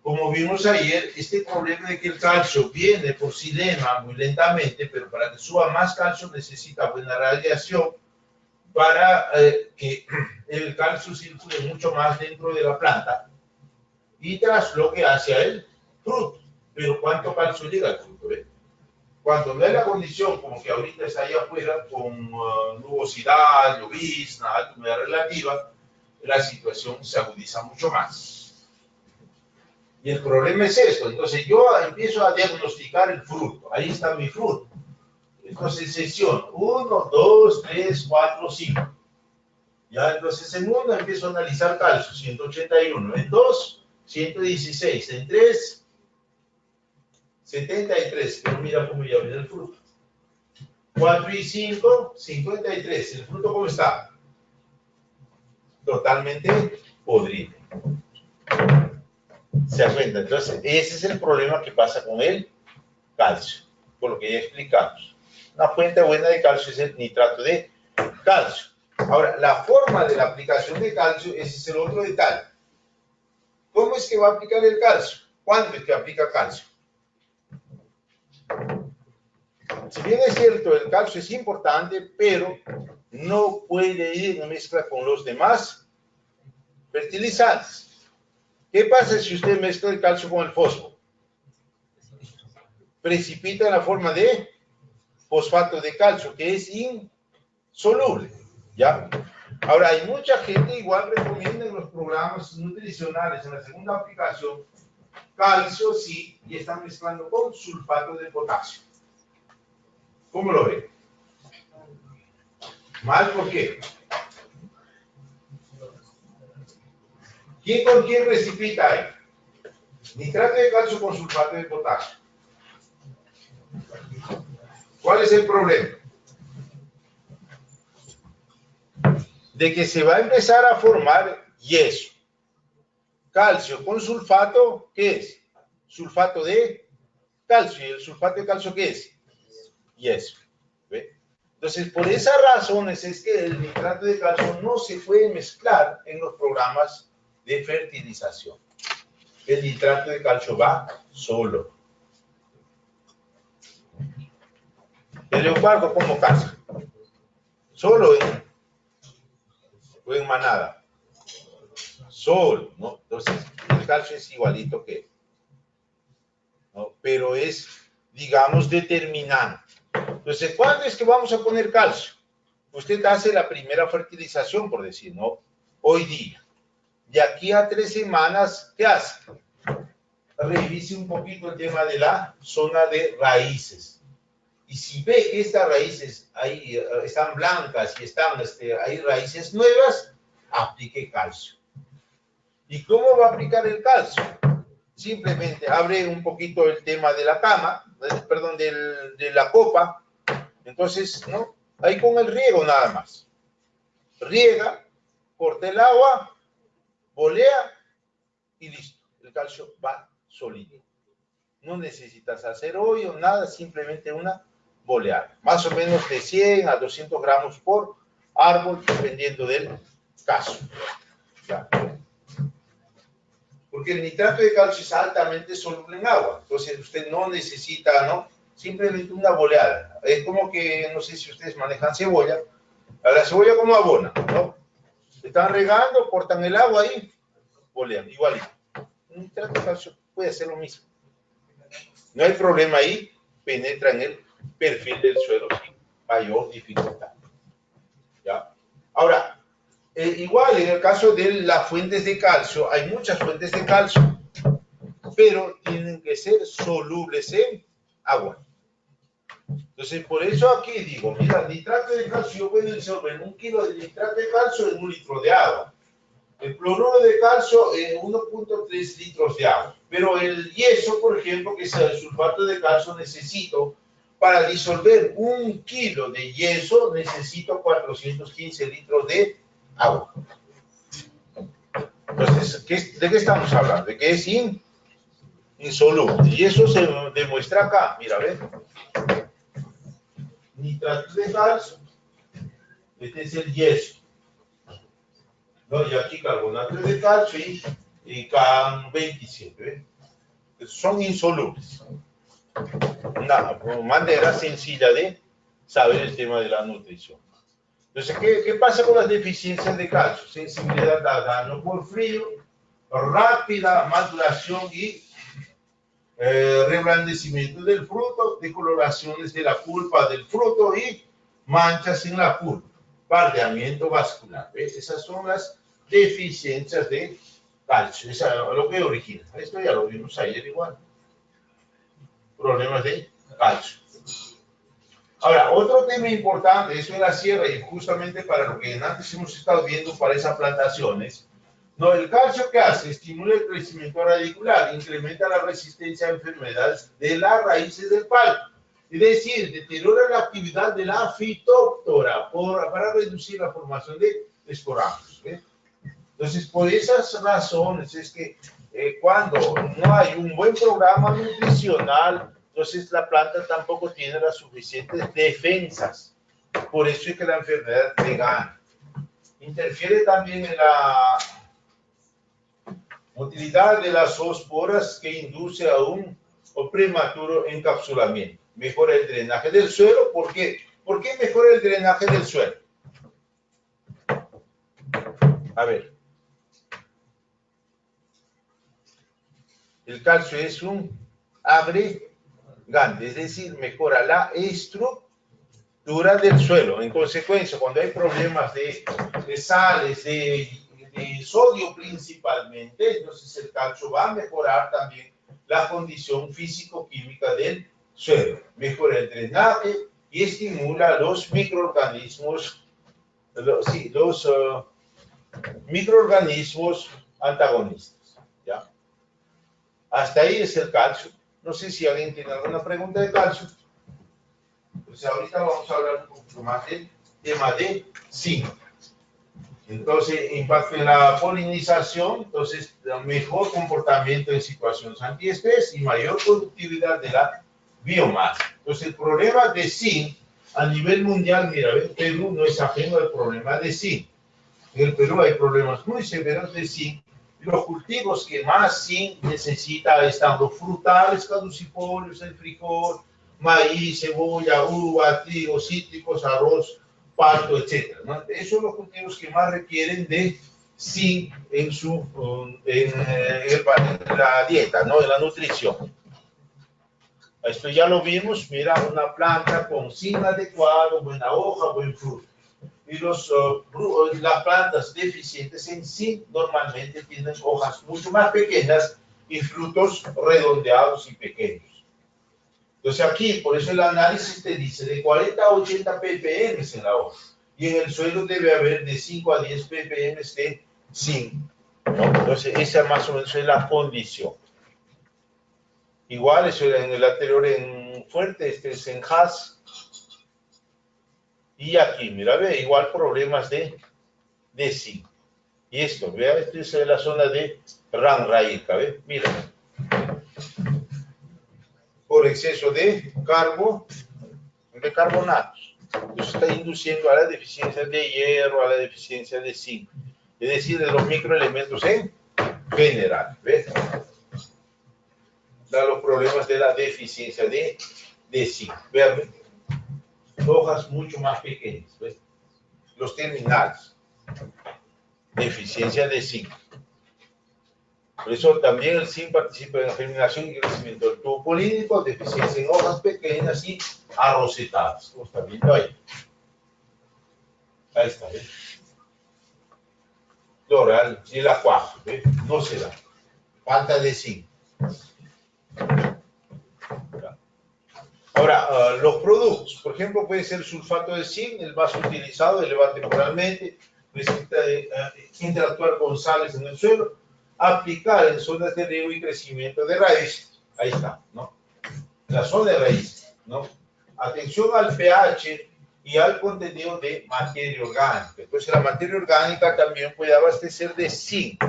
Como vimos ayer, este problema de que el calcio viene por xilema muy lentamente, pero para que suba más calcio necesita buena radiación para que el calcio circule mucho más dentro de la planta y trasloque hacia el fruto. Pero ¿cuánto calcio llega al fruto? Cuando no hay la condición, como que ahorita está ahí afuera, con nubosidad, llovizna, alta humedad relativa, la situación se agudiza mucho más. Y el problema es esto. Entonces yo empiezo a diagnosticar el fruto. Ahí está mi fruto. Entonces sesión 1, 2, 3, 4, 5. Ya, entonces en 1 empiezo a analizar calcio, 181. En 2, 116. En 3, 73, pero mira cómo ya viene el fruto. 4 y 5, 53. ¿El fruto cómo está? Totalmente podrido. ¿Se da cuenta? Entonces, ese es el problema que pasa con el calcio, por lo que ya explicamos. Una fuente buena de calcio es el nitrato de calcio. Ahora, la forma de la aplicación de calcio, ese es el otro detalle. ¿Cómo es que va a aplicar el calcio? ¿Cuándo es que aplica calcio? Si bien es cierto, el calcio es importante, pero no puede ir en mezcla con los demás fertilizantes. ¿Qué pasa si usted mezcla el calcio con el fósforo? Precipita en la forma de fosfato de calcio, que es insoluble, ¿ya? Ahora, hay mucha gente, igual recomienda en los programas nutricionales, en la segunda aplicación, calcio sí, y están mezclando con sulfato de potasio. ¿Cómo lo ven? ¿Mal por qué? ¿Quién con quién precipita ahí? Nitrato de calcio con sulfato de potasio. ¿Cuál es el problema? De que se va a empezar a formar yeso. Calcio con sulfato, ¿qué es? Sulfato de calcio. ¿Y el sulfato de calcio qué es? Yeso. ¿Ve? Entonces, por esas razones es que el nitrato de calcio no se puede mezclar en los programas de fertilización. El nitrato de calcio va solo. El leopardo, ¿cómo caza? Solo en manada. Solo, ¿no? Entonces, el calcio es igualito que él, ¿no? Pero es, digamos, determinante. Entonces, ¿cuándo es que vamos a poner calcio? Usted hace la primera fertilización, por decir, ¿no? Hoy día. De aquí a 3 semanas, ¿qué hace? Revise un poquito el tema de la zona de raíces. Y si ve que estas raíces ahí están blancas y hay raíces nuevas, aplique calcio. ¿Y cómo va a aplicar el calcio? Simplemente abre un poquito el tema de la cama, perdón, de la copa. Entonces, ¿no? Ahí con el riego nada más. Riega, corta el agua, bolea y listo. El calcio va solito. No necesitas hacer hoyo, nada, simplemente una boleada. Más o menos de 100 a 200 gramos por árbol, dependiendo del caso. ¿Ya? Porque el nitrato de calcio es altamente soluble en agua. Entonces usted no necesita, ¿no? Simplemente una boleada. Es como que, no sé si ustedes manejan cebolla. A la cebolla como abona, ¿no? Están regando, cortan el agua ahí, bolean, igualito. El nitrato de calcio puede hacer lo mismo. No hay problema ahí, penetra en el perfil del suelo sin mayor dificultad. ¿Ya? Ahora, igual en el caso de las fuentes de calcio, hay muchas fuentes de calcio, pero tienen que ser solubles en agua. Entonces, por eso aquí digo, mira, el nitrato de calcio puede disolver 1 kilo de nitrato de calcio en 1 litro de agua. El cloruro de calcio en 1.3 litros de agua. Pero el yeso, por ejemplo, que es el sulfato de calcio, necesito, para disolver 1 kilo de yeso, necesito 415 litros de agua. Entonces, ¿de qué estamos hablando? De que es insoluble. Y eso se demuestra acá. Mira, ¿ves? Nitrato de calcio. Este es el yeso. ¿No? Y aquí carbonato de calcio y CAM27. ¿Ves? Son insolubles. Una manera sencilla de saber el tema de la nutrición. Entonces, ¿qué pasa con las deficiencias de calcio? Sensibilidad a daño por frío, rápida maduración y reblandecimiento del fruto, decoloraciones de la pulpa del fruto y manchas en la pulpa, pardeamiento vascular. ¿Ves? Esas son las deficiencias de calcio. Eso es lo que origina. Esto ya lo vimos ayer igual. Problemas de calcio. Ahora, otro tema importante, eso en la sierra, y justamente para lo que antes hemos estado viendo para esas plantaciones, no, el calcio que hace, estimula el crecimiento radicular, incrementa la resistencia a enfermedades de las raíces del palmo, es decir, deteriora la actividad de la fitóptora para reducir la formación de esporangios. Entonces, por esas razones es que cuando no hay un buen programa nutricional, entonces la planta tampoco tiene las suficientes defensas. Por eso es que la enfermedad te gana. Interfiere también en la motilidad de las zoosporas que induce a un prematuro encapsulamiento. mejora el drenaje del suelo. ¿Por qué? ¿Por qué mejora el drenaje del suelo? A ver. El calcio es un agregante, es decir, mejora la estructura del suelo. En consecuencia, cuando hay problemas de sales, de sodio principalmente, entonces el calcio va a mejorar también la condición físico-química del suelo. Mejora el drenaje y estimula los microorganismos, microorganismos antagonistas. ¿Ya? Hasta ahí es el calcio. No sé si alguien tiene alguna pregunta de calcio. Pues ahorita vamos a hablar un poquito más del tema de zinc. Entonces, impacto en la polinización, entonces, mejor comportamiento en situaciones antiestrés y mayor productividad de la biomasa. Entonces, el problema de zinc a nivel mundial, mira, Perú no es ajeno al problema de zinc. En el Perú hay problemas muy severos de zinc. Los cultivos que más zinc necesita están los frutales, caducifolios, el frijol, maíz, cebolla, uva, trigo, cítricos, arroz, pasto, etc. ¿No? Esos son los cultivos que más requieren de zinc en la dieta, ¿no? En la nutrición. Esto ya lo vimos, mira, una planta con zinc adecuado, buena hoja, buen fruto. Y las plantas deficientes en zinc normalmente tienen hojas mucho más pequeñas y frutos redondeados y pequeños. Entonces aquí, por eso el análisis te dice de 40 a 80 ppm en la hoja. Y en el suelo debe haber de 5 a 10 ppm de zinc, ¿no? Entonces esa más o menos es la condición. Igual, eso era en el anterior en fuerte, este es en Haas. Y aquí, mira, ve, igual problemas de zinc. Y esto, vea, esto es la zona de Ranraíca, ¿ve? Mira. Por exceso de carbonatos. Eso está induciendo a la deficiencia de hierro, a la deficiencia de zinc. Es decir, de los microelementos en general, ¿ves? Da los problemas de la deficiencia de zinc. Vean, hojas mucho más pequeñas, ¿ves? Los terminales, deficiencia de zinc. Por eso también el zinc participa en la germinación y crecimiento del tubo polínico, deficiencia en hojas pequeñas y arrocetadas, como está viendo ahí. Ahí está, ¿ves? Floral y la cuaja, ¿ves? No se da. Falta de zinc. Ahora, los productos, por ejemplo, puede ser sulfato de zinc, el más utilizado, elevado temporalmente, necesita interactuar con sales en el suelo, aplicar en zonas de riego y crecimiento de raíces. Ahí está, ¿no? La zona de raíces, ¿no? Atención al pH y al contenido de materia orgánica. Entonces, la materia orgánica también puede abastecer de zinc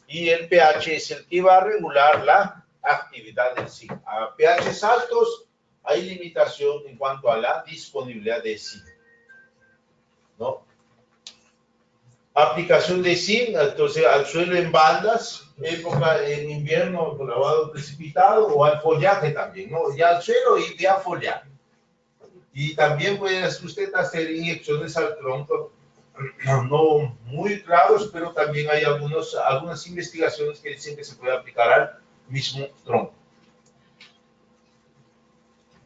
y el pH es el que va a regular la actividad del zinc. A pHs altos, hay limitación en cuanto a la disponibilidad de zinc, ¿no? Aplicación de zinc, entonces al suelo en bandas, época en invierno, con lavado precipitado, o al follaje también, ¿no? Ya al suelo y ya follaje. Y también puede usted hacer inyecciones al tronco, no muy claros, pero también hay algunas investigaciones que dicen que se puede aplicar al mismo tronco.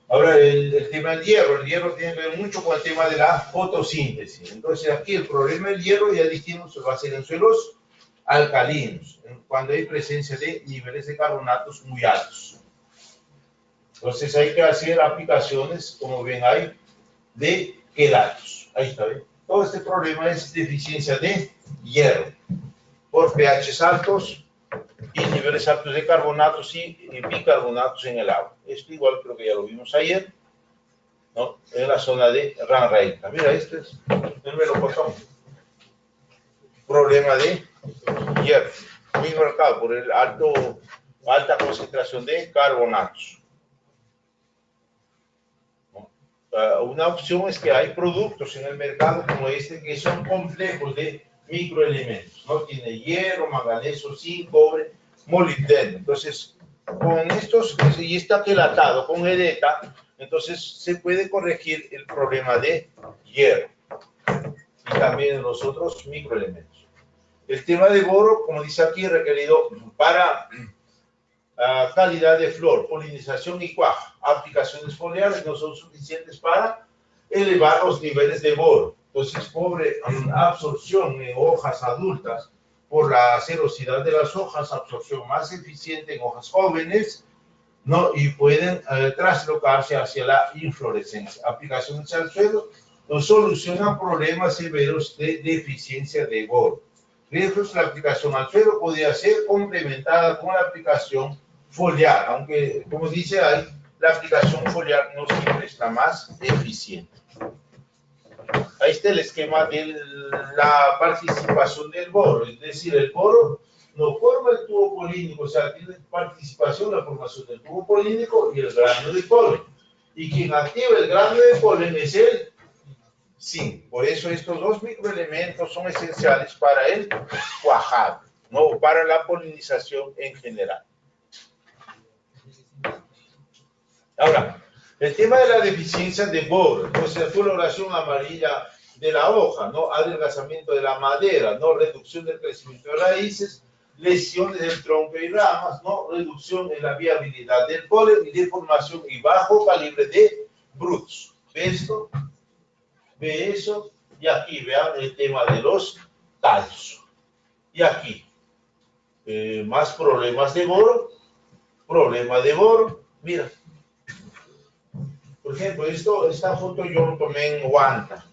Ahora, el tema del hierro. El hierro tiene que ver mucho con el tema de la fotosíntesis. Entonces, aquí el problema del hierro, ya dijimos, se va a hacer en suelos alcalinos, cuando hay presencia de niveles de carbonatos muy altos. Entonces, hay que hacer aplicaciones, como ven ahí, de quelatos. Ahí está, ¿ven? Todo este problema es deficiencia de hierro por pHs altos y niveles altos de carbonatos y bicarbonatos en el agua. Esto igual creo que ya lo vimos ayer, ¿no? En la zona de Ranraíca. Mira, este es el melocotón. Problema de hierro, muy marcado por el alta concentración de carbonatos. Una opción es que hay productos en el mercado como este que son complejos de microelementos, ¿no? Tiene hierro, manganeso, zinc, cobre, molibdeno. Entonces, con estos, y está quelatado con edeta, entonces se puede corregir el problema de hierro y también los otros microelementos. El tema de boro, como dice aquí, requerido para calidad de flor, polinización y cuaja. Aplicaciones foliares no son suficientes para elevar los niveles de boro. Entonces, pobre absorción en hojas adultas por la cerosidad de las hojas, absorción más eficiente en hojas jóvenes, ¿no? Y pueden traslocarse hacia la inflorescencia. Aplicaciones al suelo no solucionan problemas severos de deficiencia de boro. Lejos, la aplicación al suelo podría ser complementada con la aplicación foliar, aunque, como dice ahí, la aplicación foliar no siempre está más eficiente. Ahí está el esquema de la participación del boro, es decir, el boro no forma el tubo polínico, o sea, tiene participación en la formación del tubo polínico y el grano de polen. Y quien activa el grano de polen es el zinc. Por eso estos dos microelementos son esenciales para el cuajado, ¿no? Para la polinización en general. Ahora, el tema de la deficiencia de boro, entonces la coloración amarilla de la hoja, ¿no? Adelgazamiento de la madera, ¿no? Reducción del crecimiento de raíces, lesiones del tronco y ramas, ¿no? Reducción en la viabilidad del polen y deformación y bajo calibre de brutos. ¿Ve esto? ¿Ve eso? Y aquí vean el tema de los tallos. Y aquí, más problemas de boro, problema de boro, mira. Por ejemplo, esta foto yo lo tomé en Huanta,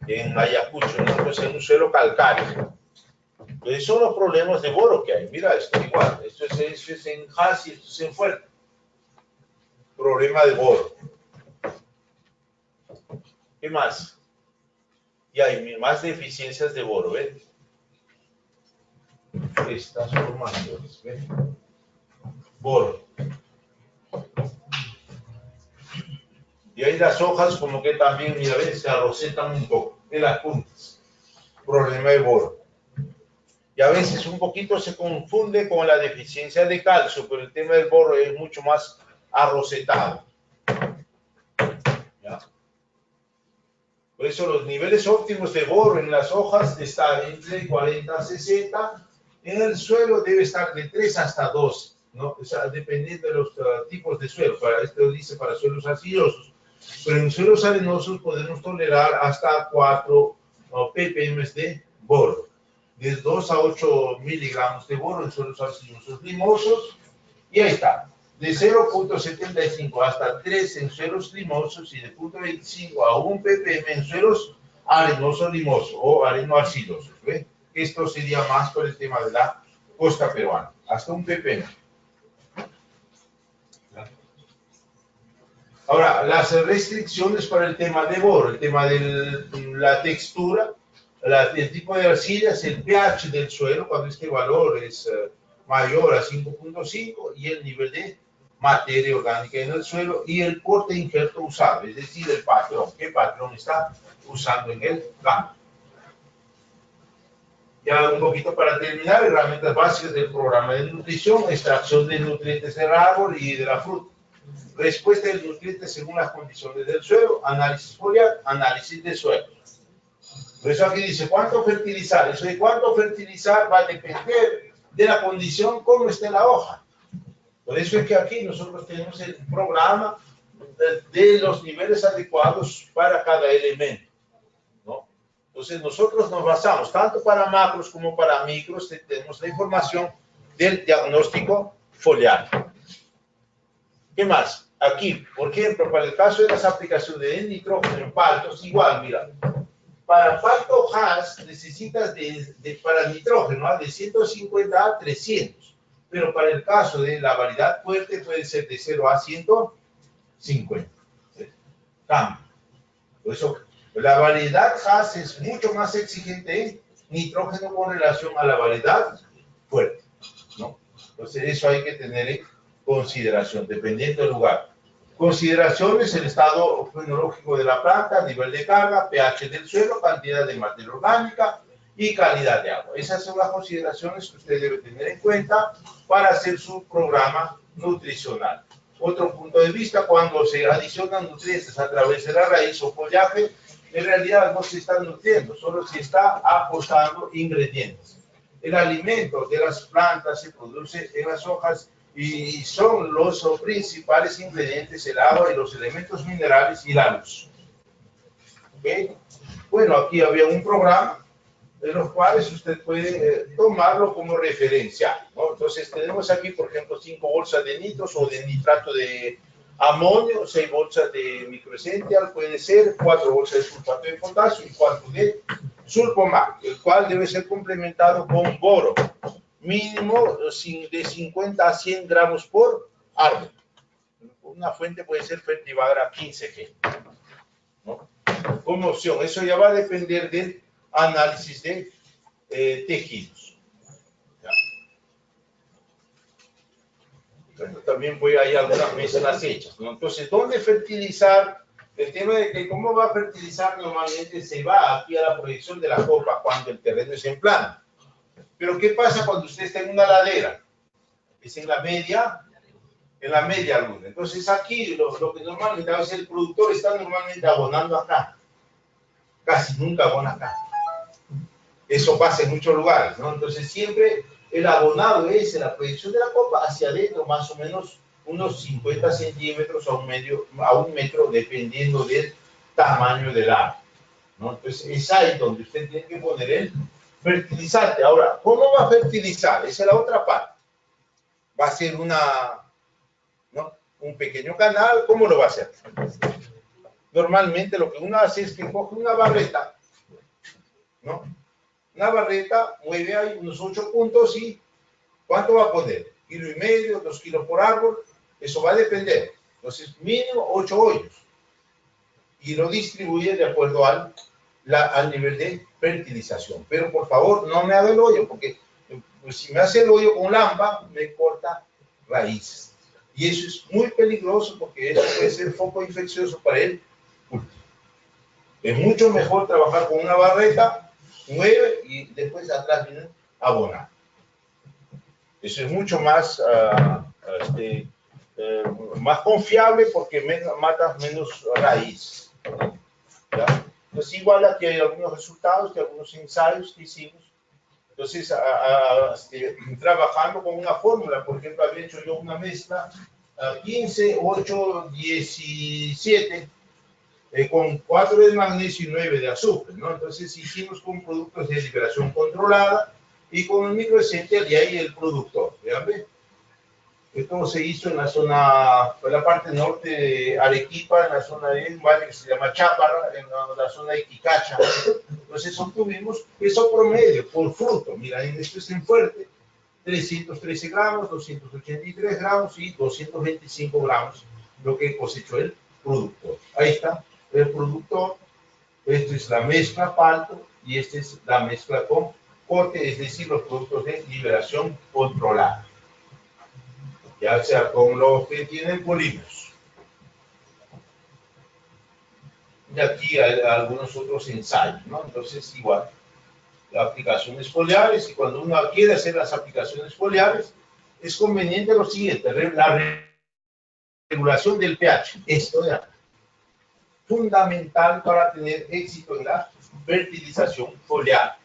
en Ayacucho, ¿no? Pues en un suelo calcáreo. Esos son los problemas de boro que hay. Mira, esto igual. Esto es en Hasi, esto es en Fuerte. Problema de boro. ¿Qué más? Y hay más deficiencias de boro, ¿ven? Estas formaciones, ¿ven? Boro. Y ahí las hojas como que también, mira, ¿ves? Se arrocetan un poco en las puntas. Problema de boro. Y a veces un poquito se confunde con la deficiencia de calcio, pero el tema del boro es mucho más arrosetado. ¿Ya? Por eso los niveles óptimos de boro en las hojas están entre 40 a 60. En el suelo debe estar de 3 hasta 12, ¿no? O sea, dependiendo de los tipos de suelo. Para esto dice para suelos arcillosos. Pero en suelos arenosos podemos tolerar hasta 4 ppm de boro. De 2 a 8 miligramos de boro en suelos arcillosos limosos. Y ahí está. De 0.75 hasta 3 en suelos limosos y de 0.25 a 1 ppm en suelos arenosos limosos o areno-arcilosos. ¿Ve? Esto sería más por el tema de la costa peruana. Hasta 1 ppm. Ahora, las restricciones para el tema de boro, el tema de la textura, el tipo de arcillas, el pH del suelo, cuando este valor es mayor a 5.5 y el nivel de materia orgánica en el suelo y el corte injerto usado, es decir, el patrón, qué patrón está usando en el campo. Ya un poquito para terminar, herramientas básicas del programa de nutrición, extracción de nutrientes del árbol y de la fruta. Respuesta del nutriente según las condiciones del suelo, análisis foliar, análisis de suelo. Por eso aquí dice, ¿cuánto fertilizar? Eso de cuánto fertilizar va a depender de la condición, cómo esté la hoja. Por eso es que aquí nosotros tenemos el programa de los niveles adecuados para cada elemento, ¿no? Entonces nosotros nos basamos, tanto para macros como para micros, tenemos la información del diagnóstico foliar. ¿Qué más? Aquí, por ejemplo, para el caso de las aplicaciones de nitrógeno en paltos, igual, mira, para palto Hass necesitas para nitrógeno de 150 a 300, pero para el caso de la variedad fuerte puede ser de 0 a 150. Cambio. Por eso, la variedad Hass es mucho más exigente en nitrógeno con relación a la variedad fuerte, ¿no? Entonces, eso hay que tener en consideración, dependiendo del lugar. Consideraciones: el estado fenológico de la planta, nivel de carga, pH del suelo, cantidad de materia orgánica y calidad de agua. Esas son las consideraciones que usted debe tener en cuenta para hacer su programa nutricional. otro punto de vista, cuando se adicionan nutrientes a través de la raíz o follaje, en realidad no se está nutriendo, solo se está aportando ingredientes. El alimento de las plantas se produce en las hojas y son los principales ingredientes el agua y los elementos minerales y la luz. ¿Okay? Bueno, aquí había un programa de los cuales usted puede tomarlo como referencia, ¿no? Entonces tenemos aquí, por ejemplo, 5 bolsas de nitros o de nitrato de amonio, 6 bolsas de microessential, puede ser 4 bolsas de sulfato de potasio y 4 de sulfomac, el cual debe ser complementado con boro, mínimo de 50 a 100 gramos por árbol. Una fuente puede ser Fertivagra 15G, ¿no? Como opción, eso ya va a depender del análisis de tejidos. ¿Ya? Bueno, también hay algunas mezclas hechas, ¿no? Entonces, ¿dónde fertilizar? El tema de que cómo va a fertilizar normalmente se va aquí a la proyección de la copa cuando el terreno es en plano. Pero ¿qué pasa cuando usted está en una ladera? Es en la media luna. Entonces aquí lo que normalmente a veces el productor está normalmente abonando acá. Casi nunca abona acá. Eso pasa en muchos lugares, ¿no? Entonces siempre el abonado es en la proyección de la copa hacia adentro, más o menos unos 50 centímetros a un metro, dependiendo del tamaño del árbol, ¿no? Entonces es ahí donde usted tiene que poner el fertilizante. Ahora, ¿cómo va a fertilizar? Esa es la otra parte. Va a ser ¿no? Un pequeño canal. ¿Cómo lo va a hacer? Normalmente lo que uno hace es que coge una barreta, ¿no? Una barreta, mueve ahí unos 8 puntos y ¿cuánto va a poner? 1,5 kilos, 2 kilos por árbol, eso va a depender. Entonces, mínimo 8 hoyos. Y lo distribuye de acuerdo al nivel de fertilización. Pero por favor, no me haga el hoyo, porque pues, si me hace el hoyo con lampa, me corta raíces. Y eso es muy peligroso porque eso puede ser foco infeccioso para el cultivo. Es mucho mejor trabajar con una barreta, mueve y después atrás viene a abonar. Eso es mucho más, más confiable porque mata menos raíz. ¿Ya? Entonces, igual aquí hay algunos resultados de algunos ensayos que hicimos. Entonces, trabajando con una fórmula, por ejemplo, había hecho yo una mezcla 15, 8, 17, con 4 de magnesio y 9 de azufre, ¿no? Entonces, hicimos con productos de liberación controlada y con el microessential y ahí el productor. ¿Vean? Esto se hizo en la zona, en la parte norte de Arequipa, en la zona de un valle que se llama Chápara, en la zona de Quicacha. Entonces obtuvimos peso promedio por fruto. Mira, esto es en fuerte, 313 gramos, 283 gramos y 225 gramos, lo que cosechó el productor. Ahí está el productor. Esta es la mezcla palto y esta es la mezcla con corte, es decir, los productos de liberación controlada, ya sea con los que tienen polímeros. Y aquí hay algunos otros ensayos, ¿no? Entonces, igual, aplicaciones foliares, y cuando uno quiere hacer las aplicaciones foliares, es conveniente lo siguiente, la regulación del pH. Esto es fundamental para tener éxito en la fertilización foliar.